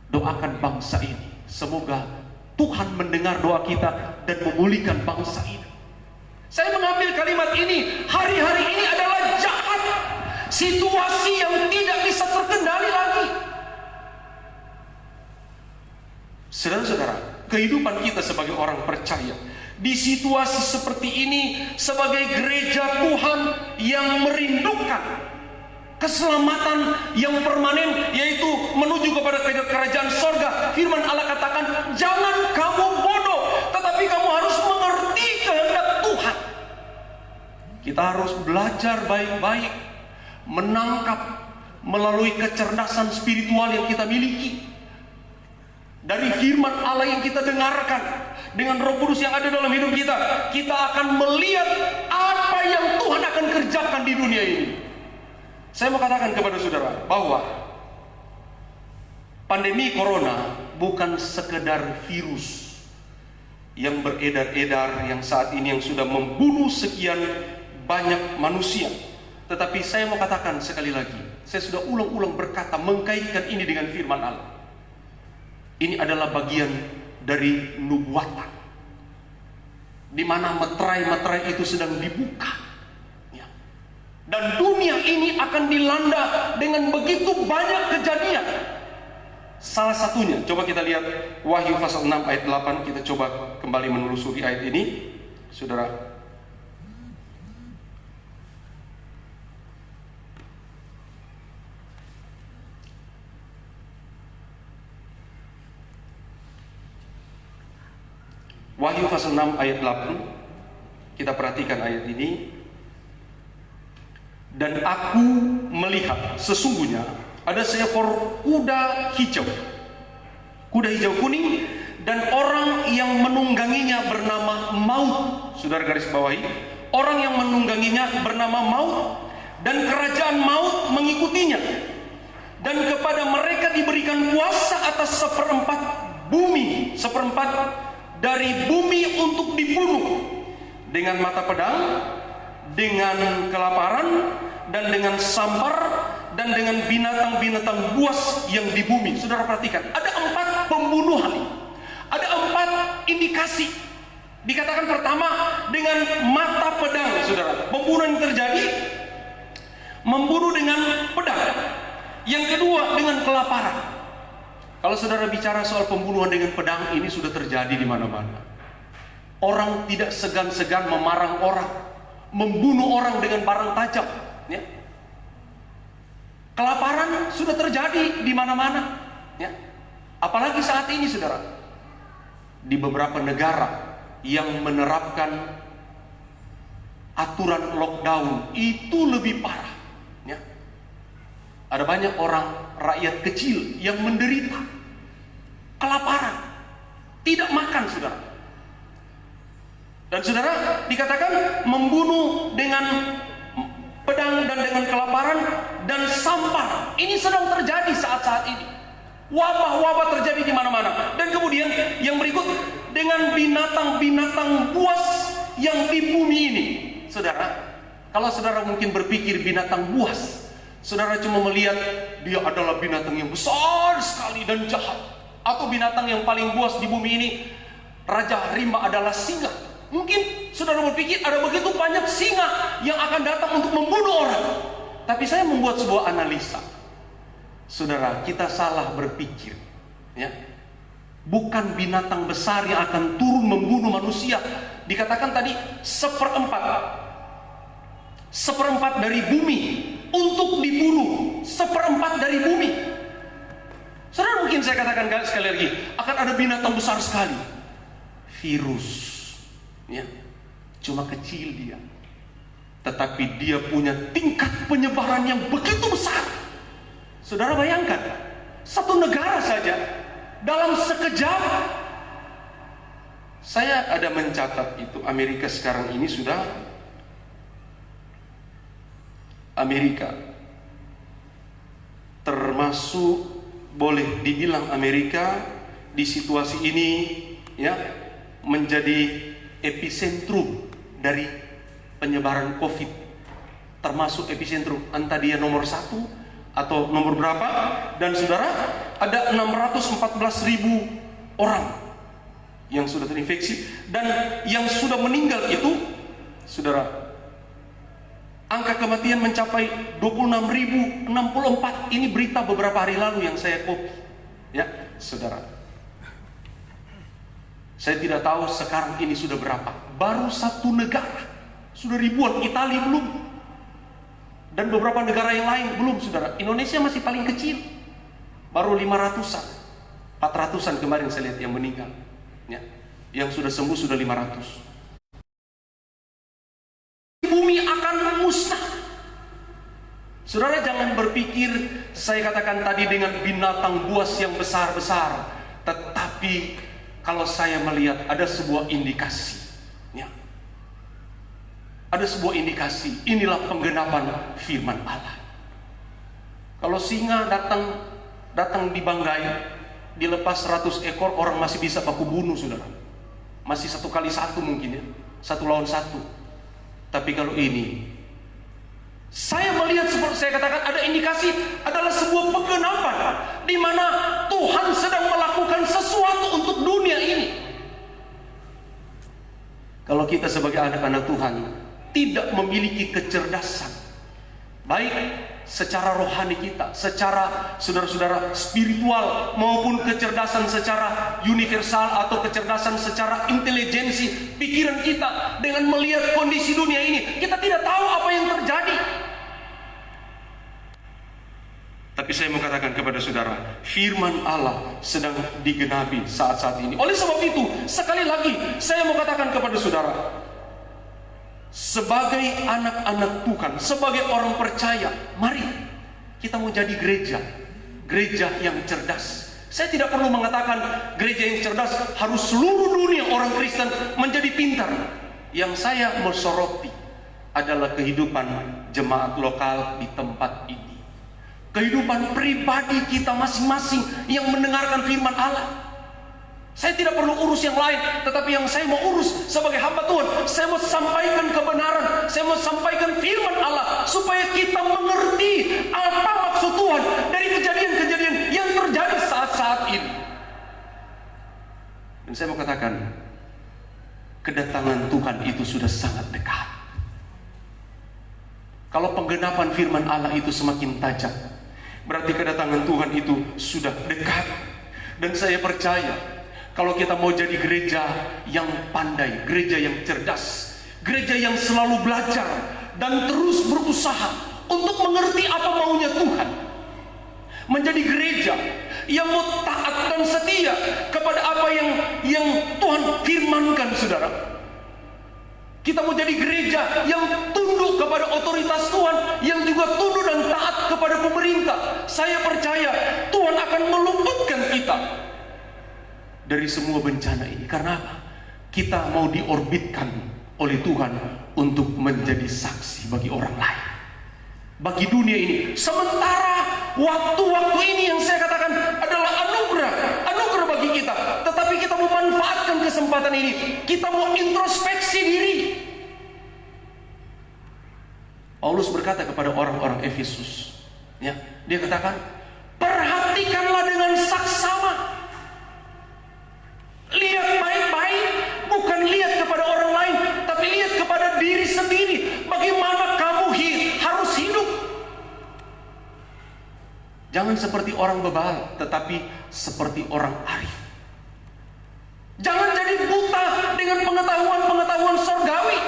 Doakan bangsa ini. Semoga Tuhan mendengar doa kita dan memulihkan bangsa ini. Saya mengambil kalimat ini, hari-hari ini adalah jahat. Situasi yang tidak bisa terkendali lagi. Saudara-saudara, kehidupan kita sebagai orang percaya di situasi seperti ini, sebagai gereja Tuhan yang merindukan keselamatan yang permanen, yaitu menuju kepada kerajaan sorga. Firman Allah katakan, jangan kamu bodoh, tetapi kamu harus mengerti kehendak Tuhan. Kita harus belajar baik-baik, menangkap melalui kecerdasan spiritual yang kita miliki dari firman Allah yang kita dengarkan. Dengan Roh Kudus yang ada dalam hidup kita, kita akan melihat apa yang Tuhan akan kerjakan di dunia ini. Saya mau katakan kepada saudara bahwa pandemi corona bukan sekedar virus yang beredar-edar yang saat ini yang sudah membunuh sekian banyak manusia. Tetapi saya mau katakan sekali lagi, saya sudah ulang-ulang berkata mengkaitkan ini dengan firman Allah. Ini adalah bagian dari nubuatan, di mana meterai-meterai itu sedang dibuka, ya. Dan dunia ini akan dilanda dengan begitu banyak kejadian. Salah satunya, coba kita lihat Wahyu pasal 6 ayat 8. Kita coba kembali menelusuri ayat ini, saudara. Wahyu pasal 6 ayat 8. Kita perhatikan ayat ini. Dan aku melihat sesungguhnya ada seekor kuda hijau. Kuda hijau kuning, dan orang yang menungganginya bernama Maut. Saudara garis bawahi, orang yang menungganginya bernama Maut, dan kerajaan maut mengikutinya. Dan kepada mereka diberikan kuasa atas seperempat bumi, seperempat dari bumi untuk dibunuh dengan mata pedang, dengan kelaparan, dan dengan sampar, dan dengan binatang-binatang buas yang di bumi. Saudara perhatikan, ada 4 pembunuhan, ada 4 indikasi. Dikatakan pertama dengan mata pedang, saudara. Pembunuhan yang terjadi, membunuh dengan pedang. Yang kedua dengan kelaparan. Kalau saudara bicara soal pembunuhan dengan pedang, ini sudah terjadi di mana-mana. Orang tidak segan-segan memarang orang, membunuh orang dengan barang tajam, ya. Kelaparan sudah terjadi di mana-mana, ya. Apalagi saat ini, saudara, di beberapa negara yang menerapkan aturan lockdown itu lebih parah, ya. Ada banyak orang, rakyat kecil yang menderita kelaparan, tidak makan, saudara. Dan saudara, dikatakan membunuh dengan pedang dan dengan kelaparan dan sampar. Ini sedang terjadi saat-saat ini. Wabah-wabah terjadi di mana-mana. Dan kemudian yang berikut, dengan binatang-binatang buas yang di bumi ini. Saudara, kalau saudara mungkin berpikir binatang buas, saudara cuma melihat dia adalah binatang yang besar sekali dan jahat. Atau binatang yang paling buas di bumi ini, Raja Rimba adalah singa. Mungkin saudara berpikir ada begitu banyak singa yang akan datang untuk membunuh orang. Tapi saya membuat sebuah analisa. Saudara, kita salah berpikir, ya. Bukan binatang besar yang akan turun membunuh manusia. Dikatakan tadi seperempat dari bumi untuk dibunuh. Seperempat dari bumi. Saudara, mungkin saya katakan sekali lagi, akan ada binatang besar sekali. virus, ya, cuma kecil dia, tetapi dia punya tingkat penyebaran yang begitu besar. Saudara bayangkan, satu negara saja dalam sekejap. Saya ada mencatat itu Amerika sekarang ini sudah, Amerika termasuk, boleh dibilang Amerika di situasi ini ya menjadi epicentrum dari penyebaran COVID, termasuk epicentrum, entah dia nomor 1 atau nomor berapa. Dan saudara, ada 614.000 orang yang sudah terinfeksi, dan yang sudah meninggal itu, saudara, angka kematian mencapai 26.064. Ini berita beberapa hari lalu yang saya copy, ya, saudara. Saya tidak tahu sekarang ini sudah berapa. Baru satu negara sudah ribuan, Italia belum, dan beberapa negara yang lain belum, saudara. Indonesia masih paling kecil, baru 500-an, 400-an kemarin saya lihat yang meninggal, ya. Yang sudah sembuh sudah 500. Bumi akan musnah. Saudara, jangan berpikir, saya katakan tadi, dengan binatang buas yang besar-besar. Tetapi kalau saya melihat ada sebuah indikasi, ya, ada sebuah indikasi, inilah penggenapan firman Allah. Kalau singa datang dibanggai, dilepas 100 ekor, orang masih bisa baku bunuh, saudara. Masih 1 kali 1 mungkin, ya, 1 lawan 1. Tapi kalau ini, saya melihat, seperti saya katakan, ada indikasi, adalah sebuah penggenapan di mana Tuhan sedang melakukan sesuatu untuk dunia ini. Kalau kita sebagai anak-anak Tuhan tidak memiliki kecerdasan, baik secara rohani kita, secara saudara-saudara spiritual, maupun kecerdasan secara universal atau kecerdasan secara intelijensi pikiran kita, dengan melihat kondisi dunia ini, kita tidak tahu apa yang terjadi. Tapi saya mau katakan kepada saudara, firman Allah sedang digenapi saat-saat ini. Oleh sebab itu, sekali lagi saya mau katakan kepada saudara, sebagai anak-anak Tuhan, sebagai orang percaya, mari kita mau jadi gereja yang cerdas. Saya tidak perlu mengatakan gereja yang cerdas harus seluruh dunia orang Kristen menjadi pintar. Yang saya mau soroti adalah kehidupan jemaat lokal di tempat ini, kehidupan pribadi kita masing-masing yang mendengarkan firman Allah. Saya tidak perlu urus yang lain, tetapi yang saya mau urus sebagai hamba Tuhan, saya mau sampaikan kebenaran, saya mau sampaikan firman Allah, supaya kita mengerti apa maksud Tuhan dari kejadian-kejadian yang terjadi saat-saat ini. Dan saya mau katakan, kedatangan Tuhan itu sudah sangat dekat. Kalau penggenapan firman Allah itu semakin tajam, berarti kedatangan Tuhan itu sudah dekat. Dan saya percaya, kalau kita mau jadi gereja yang pandai, gereja yang cerdas, gereja yang selalu belajar dan terus berusaha untuk mengerti apa maunya Tuhan, menjadi gereja yang mau taat dan setia kepada apa yang Tuhan firmankan, saudara. Kita mau jadi gereja yang tunduk kepada otoritas Tuhan, yang juga tunduk dan taat kepada pemerintah. Saya percaya Tuhan akan meluputkan kita dari semua bencana ini. Karena apa? Kita mau diorbitkan oleh Tuhan untuk menjadi saksi bagi orang lain, bagi dunia ini. Sementara waktu-waktu ini yang saya katakan adalah anugerah bagi kita. Tetapi kita mau manfaatkan kesempatan ini. Kita mau introspeksi diri. Paulus berkata kepada orang-orang Efesus, ya, dia katakan, perhatikanlah dengan saksama. Lihat baik-baik, bukan lihat kepada orang lain, tapi lihat kepada diri sendiri. Bagaimana kamu harus hidup. Jangan seperti orang bebal, tetapi seperti orang arif. Jangan jadi buta dengan pengetahuan-pengetahuan surgawi.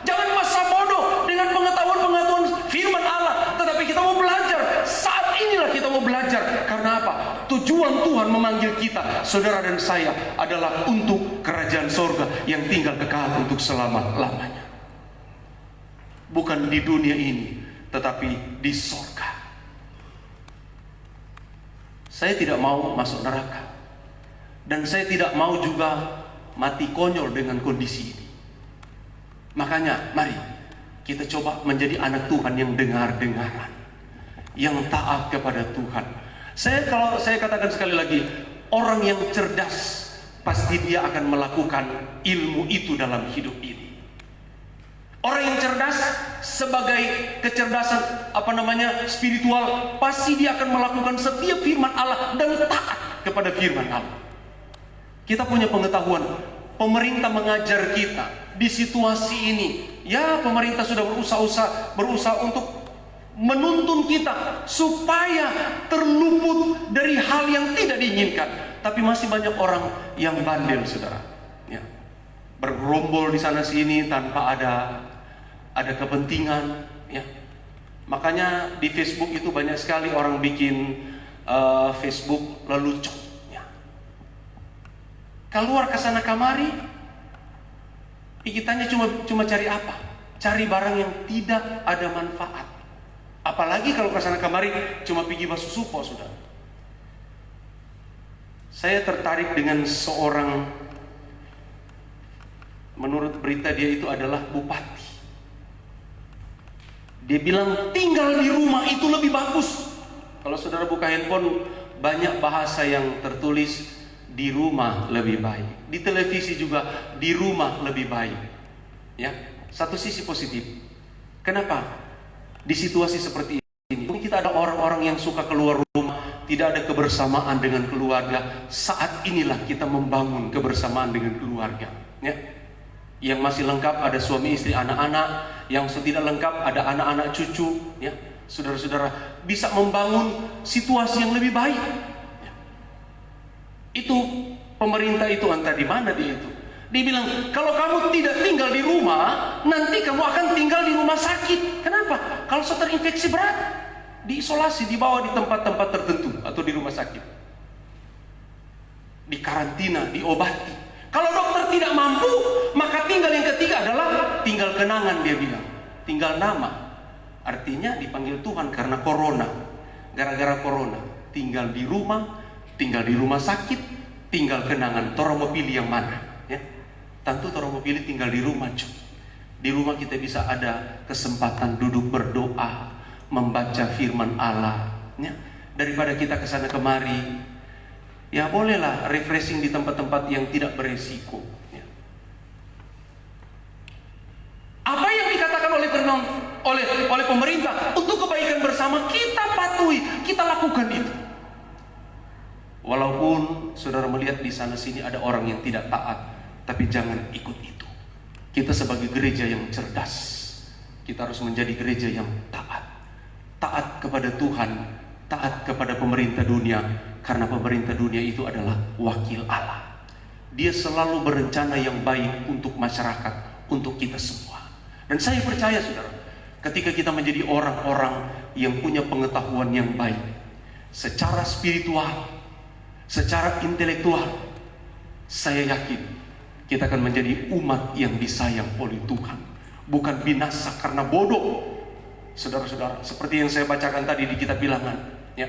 Jangan masa bodoh dengan pengetahuan-pengetahuan firman Allah. Tetapi kita mau belajar. Saat inilah kita mau belajar. Karena apa? Tujuan Tuhan memanggil kita kita, saudara dan saya, adalah untuk kerajaan sorga yang tinggal kekal untuk selama-lamanya. Bukan di dunia ini, tetapi di sorga. Saya tidak mau masuk neraka, dan saya tidak mau juga mati konyol dengan kondisi ini. Makanya mari kita coba menjadi anak Tuhan yang dengar-dengaran, yang taat kepada Tuhan. Kalau saya katakan sekali lagi, orang yang cerdas pasti dia akan melakukan ilmu itu dalam hidup ini. Orang yang cerdas sebagai kecerdasan spiritual, pasti dia akan melakukan setiap firman Allah dan taat kepada firman Allah. Kita punya pengetahuan, pemerintah mengajar kita di situasi ini. Ya, pemerintah sudah berusaha untuk menuntun kita supaya terluput dari hal yang tidak diinginkan. Tapi masih banyak orang yang bandel, saudara. Ya. Bergerombol di sana sini tanpa ada kepentingan. Ya. Makanya di Facebook itu banyak sekali orang bikin Facebook lelucon. Ya. Keluar ke sana kamari, pikirannya cuma cari apa? Cari barang yang tidak ada manfaat. Apalagi kalau ke sana kamari cuma pergi basuh supo, sudah. Saya tertarik dengan seorang, menurut berita dia itu adalah bupati. Dia bilang tinggal di rumah itu lebih bagus. Kalau saudara buka handphone, banyak bahasa yang tertulis di rumah lebih baik. Di televisi juga di rumah lebih baik. Ya, satu sisi positif. Kenapa? Di situasi seperti ini, kita ada orang-orang yang suka keluar rumah, tidak ada kebersamaan dengan keluarga. Saat inilah kita membangun kebersamaan dengan keluarga. Ya. Yang masih lengkap ada suami istri anak-anak, yang tidak lengkap ada anak-anak cucu. Ya. Saudara-saudara bisa membangun situasi yang lebih baik. Ya. Itu pemerintah itu entah di mana dia itu. Dia bilang, kalau kamu tidak tinggal di rumah, nanti kamu akan tinggal di rumah sakit. Kenapa? Kalau sudah terinfeksi berat, diisolasi, dibawa di tempat-tempat tertentu atau di rumah sakit, di karantina, diobati. Kalau dokter tidak mampu, maka tinggal yang ketiga adalah tinggal kenangan, dia bilang. Tinggal nama. Artinya dipanggil Tuhan karena corona. Gara-gara corona, tinggal di rumah sakit, tinggal kenangan. Toro mau pilih yang mana? Ya. Tentu orang mau pilih tinggal di rumah, cuy. Di rumah kita bisa ada kesempatan duduk berdoa, membaca firman Allah, ya. Daripada kita ke sana kemari, ya bolehlah refreshing di tempat-tempat yang tidak beresiko. Ya. Apa yang dikatakan oleh pemerintah untuk kebaikan bersama, kita patuhi, kita lakukan itu. Walaupun saudara melihat di sana sini ada orang yang tidak taat, tapi jangan ikut itu. Kita sebagai gereja yang cerdas, kita harus menjadi gereja yang taat. Taat kepada Tuhan, taat kepada pemerintah dunia. Karena pemerintah dunia itu adalah wakil Allah. Dia selalu berencana yang baik untuk masyarakat, untuk kita semua. Dan saya percaya, saudara, ketika kita menjadi orang-orang yang punya pengetahuan yang baik, secara spiritual, secara intelektual, saya yakin kita akan menjadi umat yang disayang oleh Tuhan. Bukan binasa karena bodoh. Saudara-saudara, seperti yang saya bacakan tadi di kitab Bilangan, ya,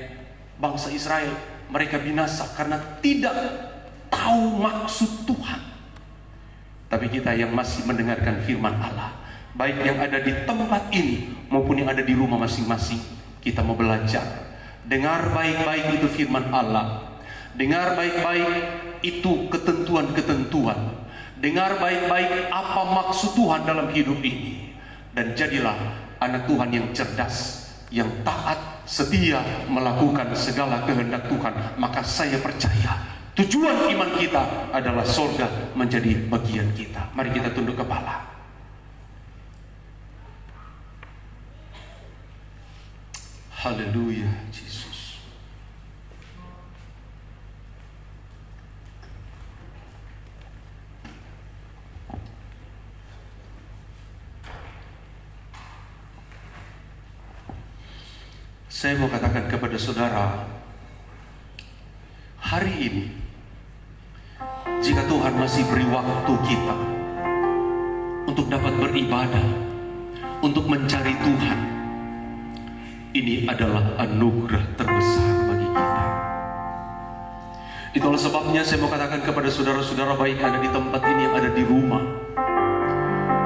bangsa Israel, mereka binasa karena tidak tahu maksud Tuhan. Tapi kita yang masih mendengarkan firman Allah, baik yang ada di tempat ini maupun yang ada di rumah masing-masing, kita mau belajar. Dengar baik-baik itu firman Allah. Dengar baik-baik itu ketentuan-ketentuan. Dengar baik-baik apa maksud Tuhan dalam hidup ini. Dan jadilah anak Tuhan yang cerdas, yang taat, setia melakukan segala kehendak Tuhan. Maka saya percaya tujuan iman kita adalah surga menjadi bagian kita. Mari kita tunduk kepala. Haleluya, Yesus. Saya mau katakan kepada saudara, hari ini jika Tuhan masih beri waktu kita untuk dapat beribadah, untuk mencari Tuhan, ini adalah anugerah terbesar bagi kita. Itulah sebabnya saya mau katakan kepada saudara-saudara baik ada di tempat ini, yang ada di rumah,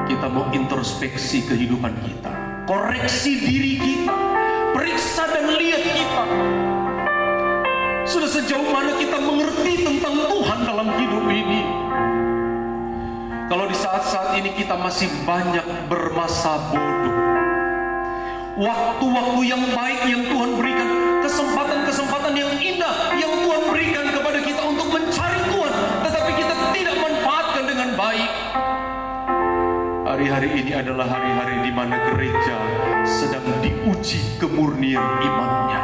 kita mau introspeksi kehidupan kita, koreksi diri kita, periksa dan lihat kita sudah sejauh mana kita mengerti tentang Tuhan dalam hidup ini. Kalau di saat-saat ini kita masih banyak bermasa bodoh, waktu-waktu yang baik yang Tuhan berikan, kesempatan-kesempatan yang indah yang Tuhan berikan kepada kita untuk mencari Tuhan, tetapi kita tidak manfaatkan dengan baik. Hari-hari ini adalah hari-hari di mana gereja sedang diuji kemurnian imannya.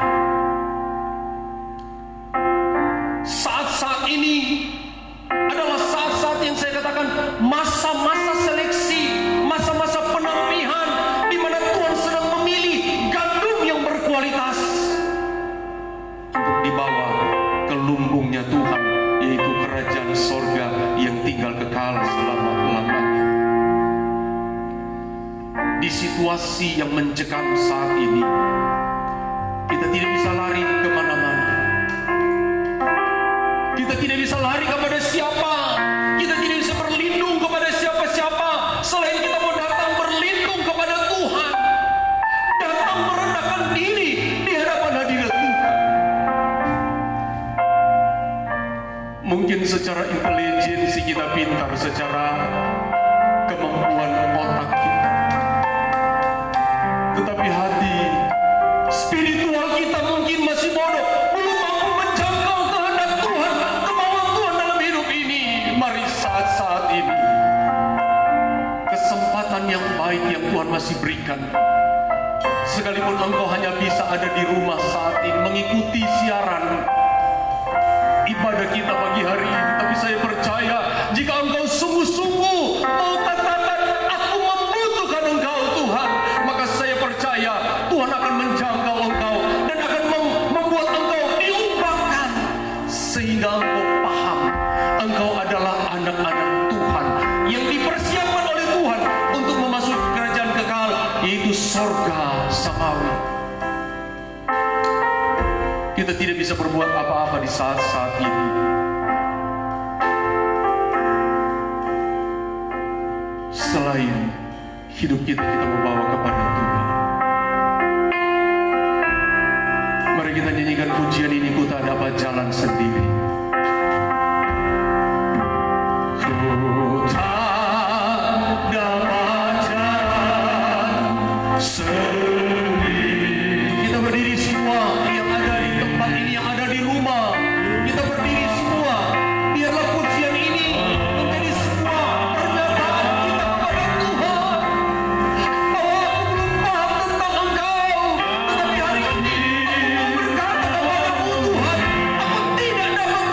Saat-saat ini adalah saat-saat yang saya katakan masa-masa seleksi, masa-masa penampihan, di mana Tuhan sedang memilih gandum yang berkualitas untuk dibawa ke lumbungnya Tuhan, yaitu kerajaan sorga yang tinggal kekal selama-lamanya. Di situasi yang mencekam saat ini, kita tidak bisa lari kemana-mana. Kita tidak bisa lari kepada siapa. Kita tidak bisa berlindung kepada siapa-siapa selain kita mau datang berlindung kepada Tuhan, datang merendahkan diri di hadapan hadirat Tuhan. Mungkin secara intelijensi kita pintar, secara kemampuan otak kita, tetapi hati spiritual kita mungkin masih bodoh, belum mampu menjangkau kehendak Tuhan, kemauan Tuhan dalam hidup ini. Mari saat-saat ini, kesempatan yang baik yang Tuhan masih berikan, sekalipun engkau hanya bisa ada di rumah saat ini mengikuti siaran ibadah kita pagi hari ini, tapi saya percaya jika engkau sungguh-sungguh mau katakan aku membutuhkan engkau Tuhan, maka saya percaya Tuhan akan menjangkau engkau dan akan membuat engkau diubahkan sehingga engkau paham engkau adalah anak-anak Tuhan yang dipersiapkan oleh Tuhan untuk memasuki kerajaan kekal, yaitu sorga samawi. Kita tidak bisa berbuat apa-apa di saat-saat ini. Selain hidup kita membawa kepada Tuhan. Mari kita nyanyikan pujian ini, ku tak dapat jalan sendiri. Ku tak dapat jalan sendiri. Kita berdiri semua yang ada di tempat ini, yang ada di rumah. Kita berdiri semua. Biarlah pujian ini menjadi sebuah pernyataan kita kepada Tuhan, bahwa aku belum paham tentang Engkau, tetapi hari ini aku berkata kepadamu Tuhan, aku tidak dapat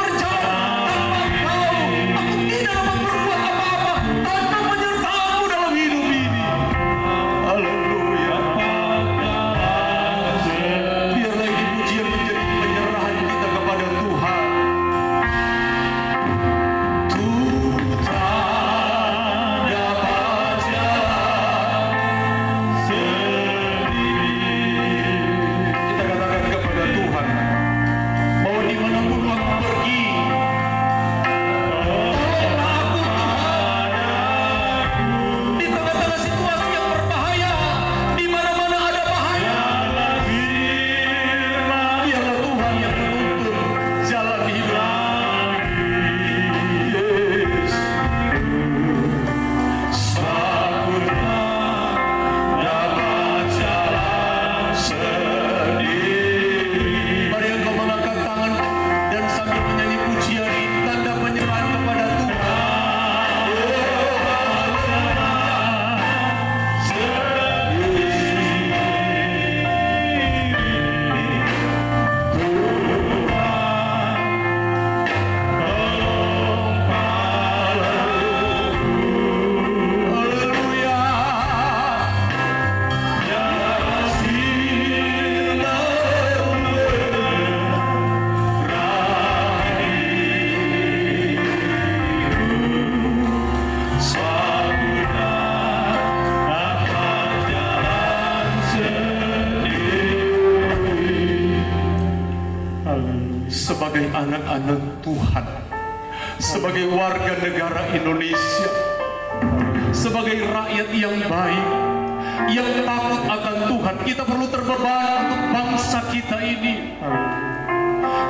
Tuhan, sebagai warga negara Indonesia, sebagai rakyat yang baik, yang takut akan Tuhan, kita perlu terbeban untuk bangsa kita ini.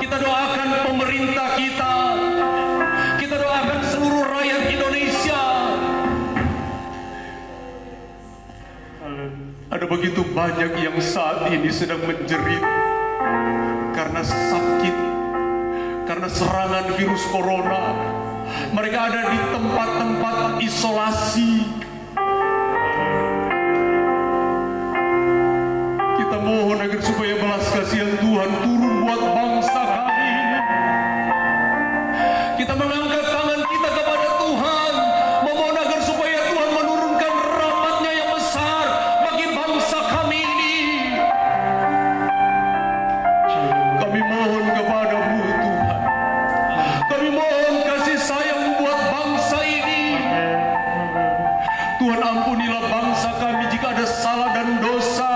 Kita doakan pemerintah kita doakan seluruh rakyat Indonesia. Ada begitu banyak yang saat ini sedang menjerit karena sakit, karena serangan virus corona. Mereka ada di tempat-tempat isolasi. Kita mohon agar supaya belas kasihan Tuhan turun buat bangsa kami ini. Kita mengangkat tangan kita kepada Tuhan, memohon agar supaya Tuhan menurunkan rahmat-Nya yang besar bagi bangsa kami ini. Kami mohon kepada-Mu Tuhan. Kami mohon kasih sayang buat bangsa ini. Tuhan, ampunilah bangsa kami jika ada salah dan dosa.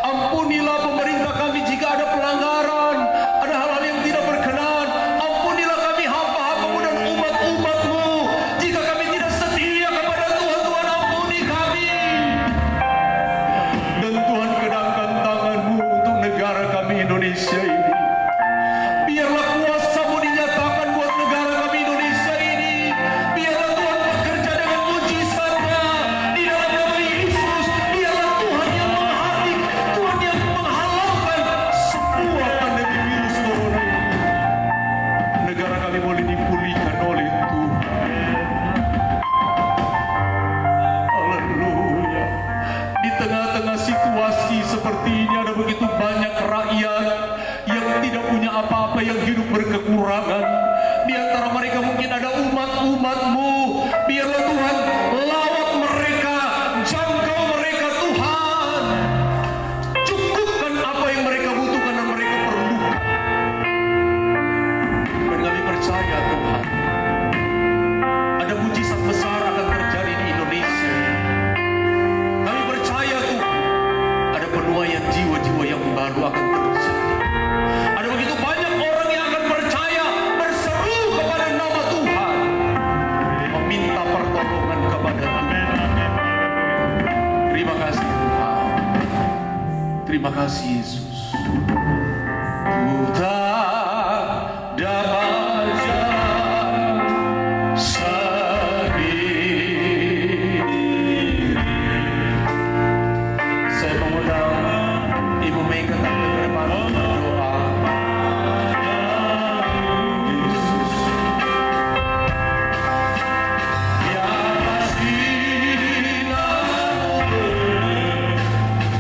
Ampunilah pemerintah kami jika ada pelanggaran, ada hal-hal yang tidak berkenan. Ampunilah kami hamba-hamba-Mu dan umat-umat-Mu. Jika kami tidak setia kepada Tuhan, Tuhan ampuni kami. Dan Tuhan, kedangkan tangan-Mu untuk negara kami Indonesia ini. Biarlah kuasa-Mu dinyatakan buat negara kami Indonesia ini. Biarlah Tuhan bekerja dengan mujizat-Nya di dalam nama Yesus. Biarlah Tuhan yang menghadik, Tuhan yang menghalalkan semua pandemi virus corona ini. Negara kami boleh dipulihkan oleh Tuhan. Haleluya. Di tengah-tengah situasi seperti ini ada begitu banyak rakyat yang tidak punya apa-apa, yang hidup berkekurangan. Di antara mereka mungkin ada umat-umat-Mu. Biarlah Tuhan lawat mereka, jangkau mereka Tuhan. Cukupkan apa yang mereka butuhkan dan mereka perlukan. Dan kami percaya Tuhan, ada mujizat besar akan terjadi di Indonesia. Kami percaya Tuhan, ada penuaian jiwa-jiwa yang baru akan terjadi. Ada begitu banyak orang yang akan percaya, berseru kepada nama Tuhan, meminta pertolongan kepada Tuhan. Terima kasih Tuhan. Terima kasih Yesus. Ku tak dapat jalan sendiri. Saya mengundang Ibu Mega tampil ke depan berdoa. Yesus, di atas bina-Mu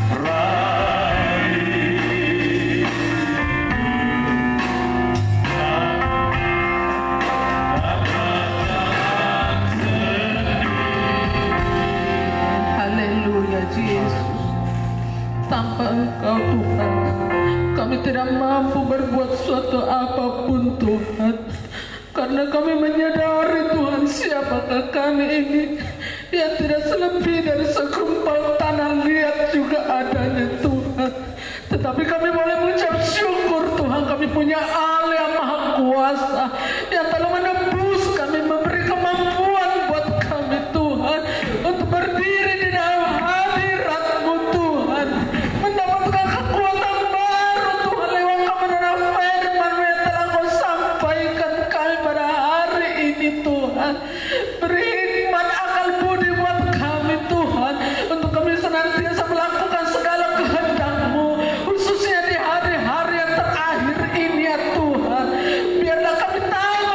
berakhir. Haleluya Yesus. Tanpa Engkau Tuhan, kami tidak mampu berbuat suatu apapun Tuhan. Karena kami menyadari Tuhan, siapakah kami ini yang tidak selebih dari segumpal tanah liat juga adanya Tuhan. Tetapi kami boleh mengucap syukur Tuhan, kami punya Allah yang maha kuasa yang telah menebus kami, memberi kemampuan buat kami Tuhan untuk berdiri di dalam hadirat-Mu Tuhan, mendapatkan kekuatan baru Tuhan lewat kebenaran firman-Mu yang telah Kau sampaikan kami pada hari ini Tuhan. Beri hikmat akal budi buat kami Tuhan, untuk kami senantiasa melakukan segala kehendak-Mu, khususnya di hari-hari yang terakhir ini ya Tuhan. Biarlah kami tahu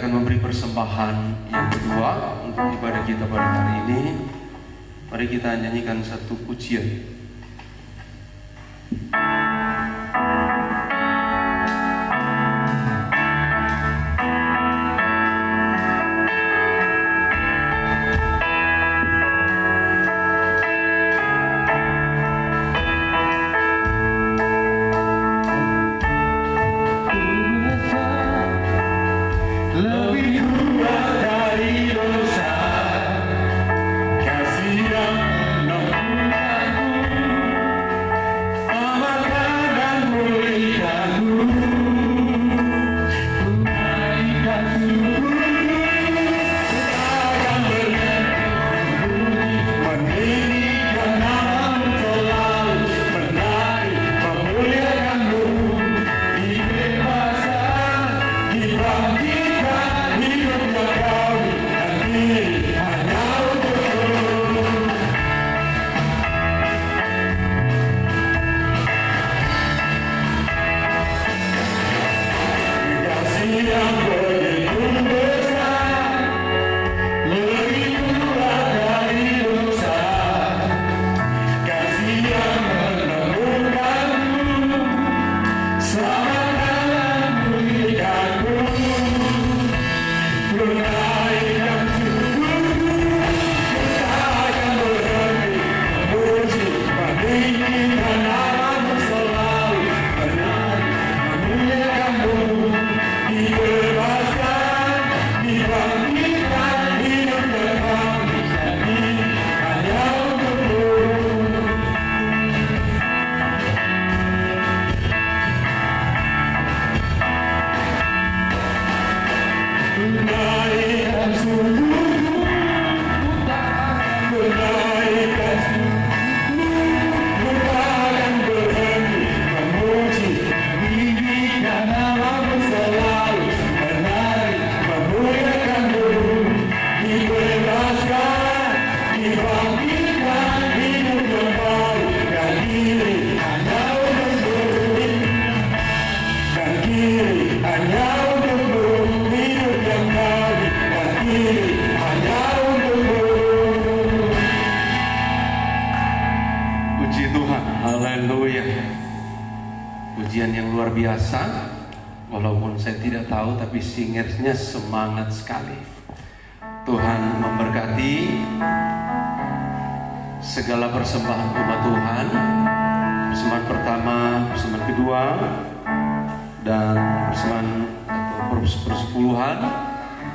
akan memberi persembahan yang kedua untuk ibadah kita pada hari ini. Mari kita nyanyikan satu pujian. Lebih kuat dari dosa, kasih yang menanggunganku, amankan dan pulihkanku, tunaikan syukurku, akan berhenti meninggikan namamu selalu, menari memuliakanmu, dibebaskan, dibangkitkan. Pujian yang luar biasa, walaupun saya tidak tahu, tapi singersnya semangat sekali. Tuhan memberkati segala persembahan umat Tuhan, persembahan pertama, persembahan kedua, dan persembahan atau persepuluhan.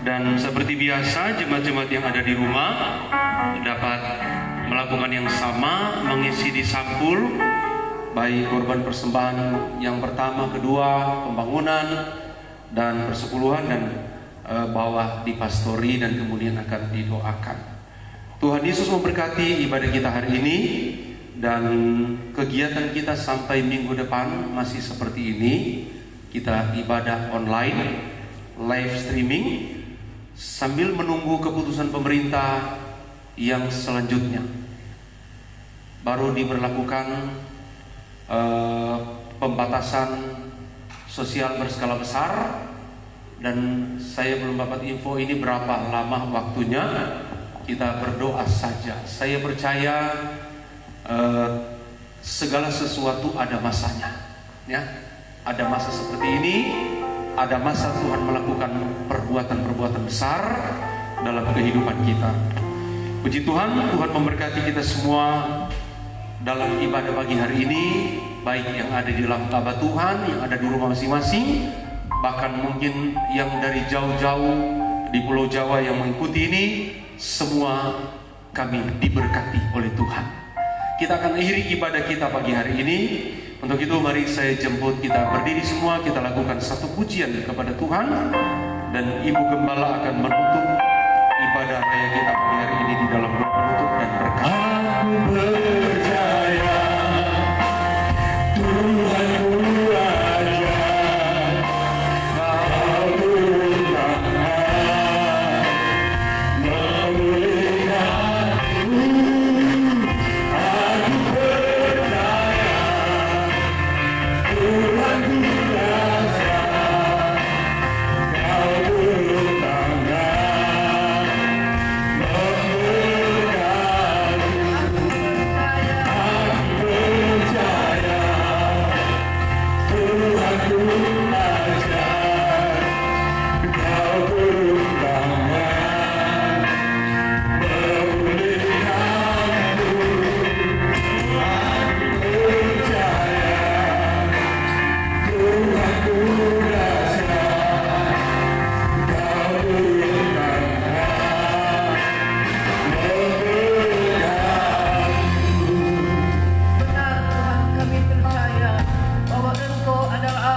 Dan seperti biasa, jemaat-jemaat yang ada di rumah dapat melakukan yang sama, mengisi di sampul, baik korban persembahan yang pertama, kedua, pembangunan, dan persepuluhan, dan bawah di pastori, dan kemudian akan didoakan. Tuhan Yesus memberkati ibadah kita hari ini, dan kegiatan kita sampai minggu depan masih seperti ini. Kita ibadah online, live streaming, sambil menunggu keputusan pemerintah yang selanjutnya. Baru diberlakukan pembatasan sosial berskala besar, dan saya belum dapat info ini berapa lama waktunya. Kita berdoa saja. Saya percaya segala sesuatu ada masanya, ya. Ada masa seperti ini, ada masa Tuhan melakukan perbuatan-perbuatan besar dalam kehidupan kita. Puji Tuhan, Tuhan memberkati kita semua dalam ibadah pagi hari ini, baik yang ada di dalam Kaaba Tuhan, yang ada di rumah masing-masing, bahkan mungkin yang dari jauh-jauh di Pulau Jawa yang mengikuti ini, semua kami diberkati oleh Tuhan. Kita akan akhiri ibadah kita pagi hari ini. Untuk itu mari saya jemput kita berdiri semua, kita lakukan satu pujian kepada Tuhan, dan Ibu Gembala akan menutup ibadah raya kita pagi hari ini di dalam doa penutup dan berkat. Aku percaya Tuhanku aja, Kau Tuhan memulihkanku. Aku percaya Tuhanku kuasa, Kau Tuhan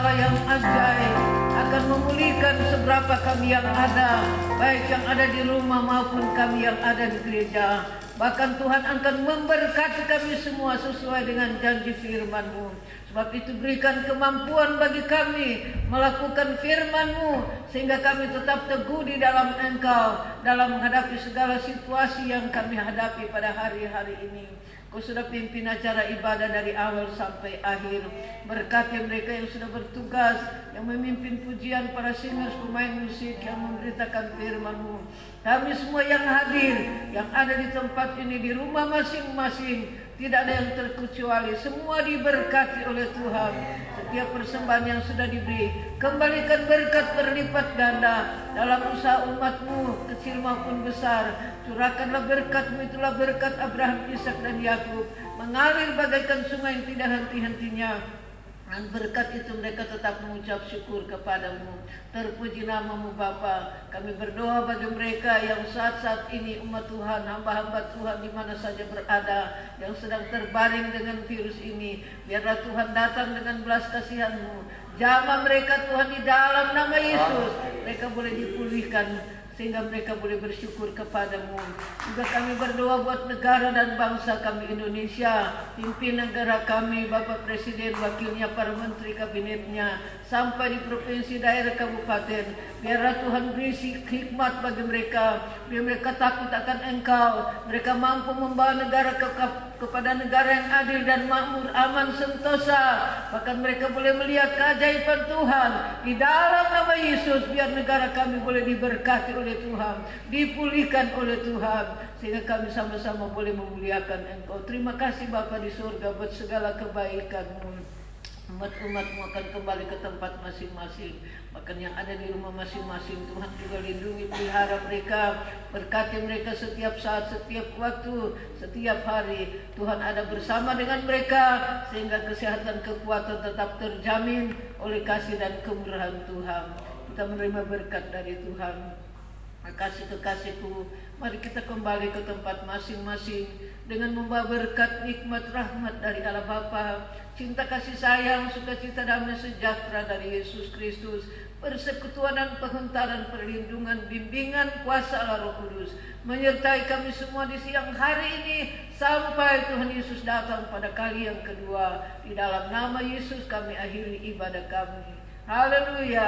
Allah yang ajaib akan memulihkan seberapa kami yang ada, baik yang ada di rumah maupun kami yang ada di gereja. Bahkan Tuhan akan memberkati kami semua sesuai dengan janji firman-Mu. Sebab itu berikan kemampuan bagi kami melakukan firman-Mu, sehingga kami tetap teguh di dalam Engkau dalam menghadapi segala situasi yang kami hadapi pada hari-hari ini. Kau sudah pimpin acara ibadah dari awal sampai akhir. Berkati mereka yang sudah bertugas, yang memimpin pujian, para singers, pemain musik yang memberitakan firman-Mu. Kami semua yang hadir, yang ada di tempat ini, di rumah masing-masing, tidak ada yang terkecuali. Semua diberkati oleh Tuhan. Setiap persembahan yang sudah diberi, kembalikan berkat berlipat ganda dalam usaha umat-Mu, kecil maupun besar. Curahkanlah berkat-Mu, itulah berkat Abraham, Ishak dan Yakub, mengalir bagaikan sungai yang tidak henti-hentinya. Dan berkat itu mereka tetap mengucap syukur kepadamu. Terpuji nama-Mu Bapa. Kami berdoa bagi mereka yang saat-saat ini umat Tuhan, hamba-hamba Tuhan di mana saja berada, yang sedang terbaring dengan virus ini. Biarlah Tuhan datang dengan belas kasihan-Mu. Jamah mereka Tuhan di dalam nama Yesus. Mereka boleh dipulihkan sehingga mereka boleh bersyukur kepadamu. Juga kami berdoa buat negara dan bangsa kami Indonesia. Pimpin negara kami, Bapak Presiden, wakilnya, para menteri kabinetnya, sampai di provinsi, daerah, kabupaten. Biarlah Tuhan beri hikmat bagi mereka. Biar mereka takut akan Engkau. Mereka mampu membawa negara kepada negara yang adil dan makmur, aman, sentosa. Bahkan mereka boleh melihat keajaiban Tuhan di dalam nama Yesus. Biar negara kami boleh diberkati oleh Tuhan, dipulihkan oleh Tuhan, sehingga kami sama-sama boleh memuliakan Engkau. Terima kasih Bapa di surga buat segala kebaikan-Mu. Umat-umat-Mu akan kembali ke tempat masing-masing. Bahkan yang ada di rumah masing-masing, Tuhan juga lindungi, pelihara mereka. Berkati mereka setiap saat, setiap waktu, setiap hari. Tuhan ada bersama dengan mereka, sehingga kesehatan, kekuatan tetap terjamin oleh kasih dan kemurahan Tuhan. Kita menerima berkat dari Tuhan. Kekasih-kekasihku, mari kita kembali ke tempat masing-masing dengan membawa berkat, nikmat, rahmat dari Allah Bapa, cinta, kasih sayang, sukacita, damai sejahtera dari Yesus Kristus, persekutuan dan pengentaran, perlindungan, bimbingan, kuasa Allah Roh Kudus menyertai kami semua di siang hari ini sampai Tuhan Yesus datang pada kali yang kedua. Di dalam nama Yesus kami akhiri ibadah kami. Haleluya.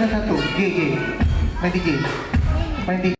Satu, G, main DJ.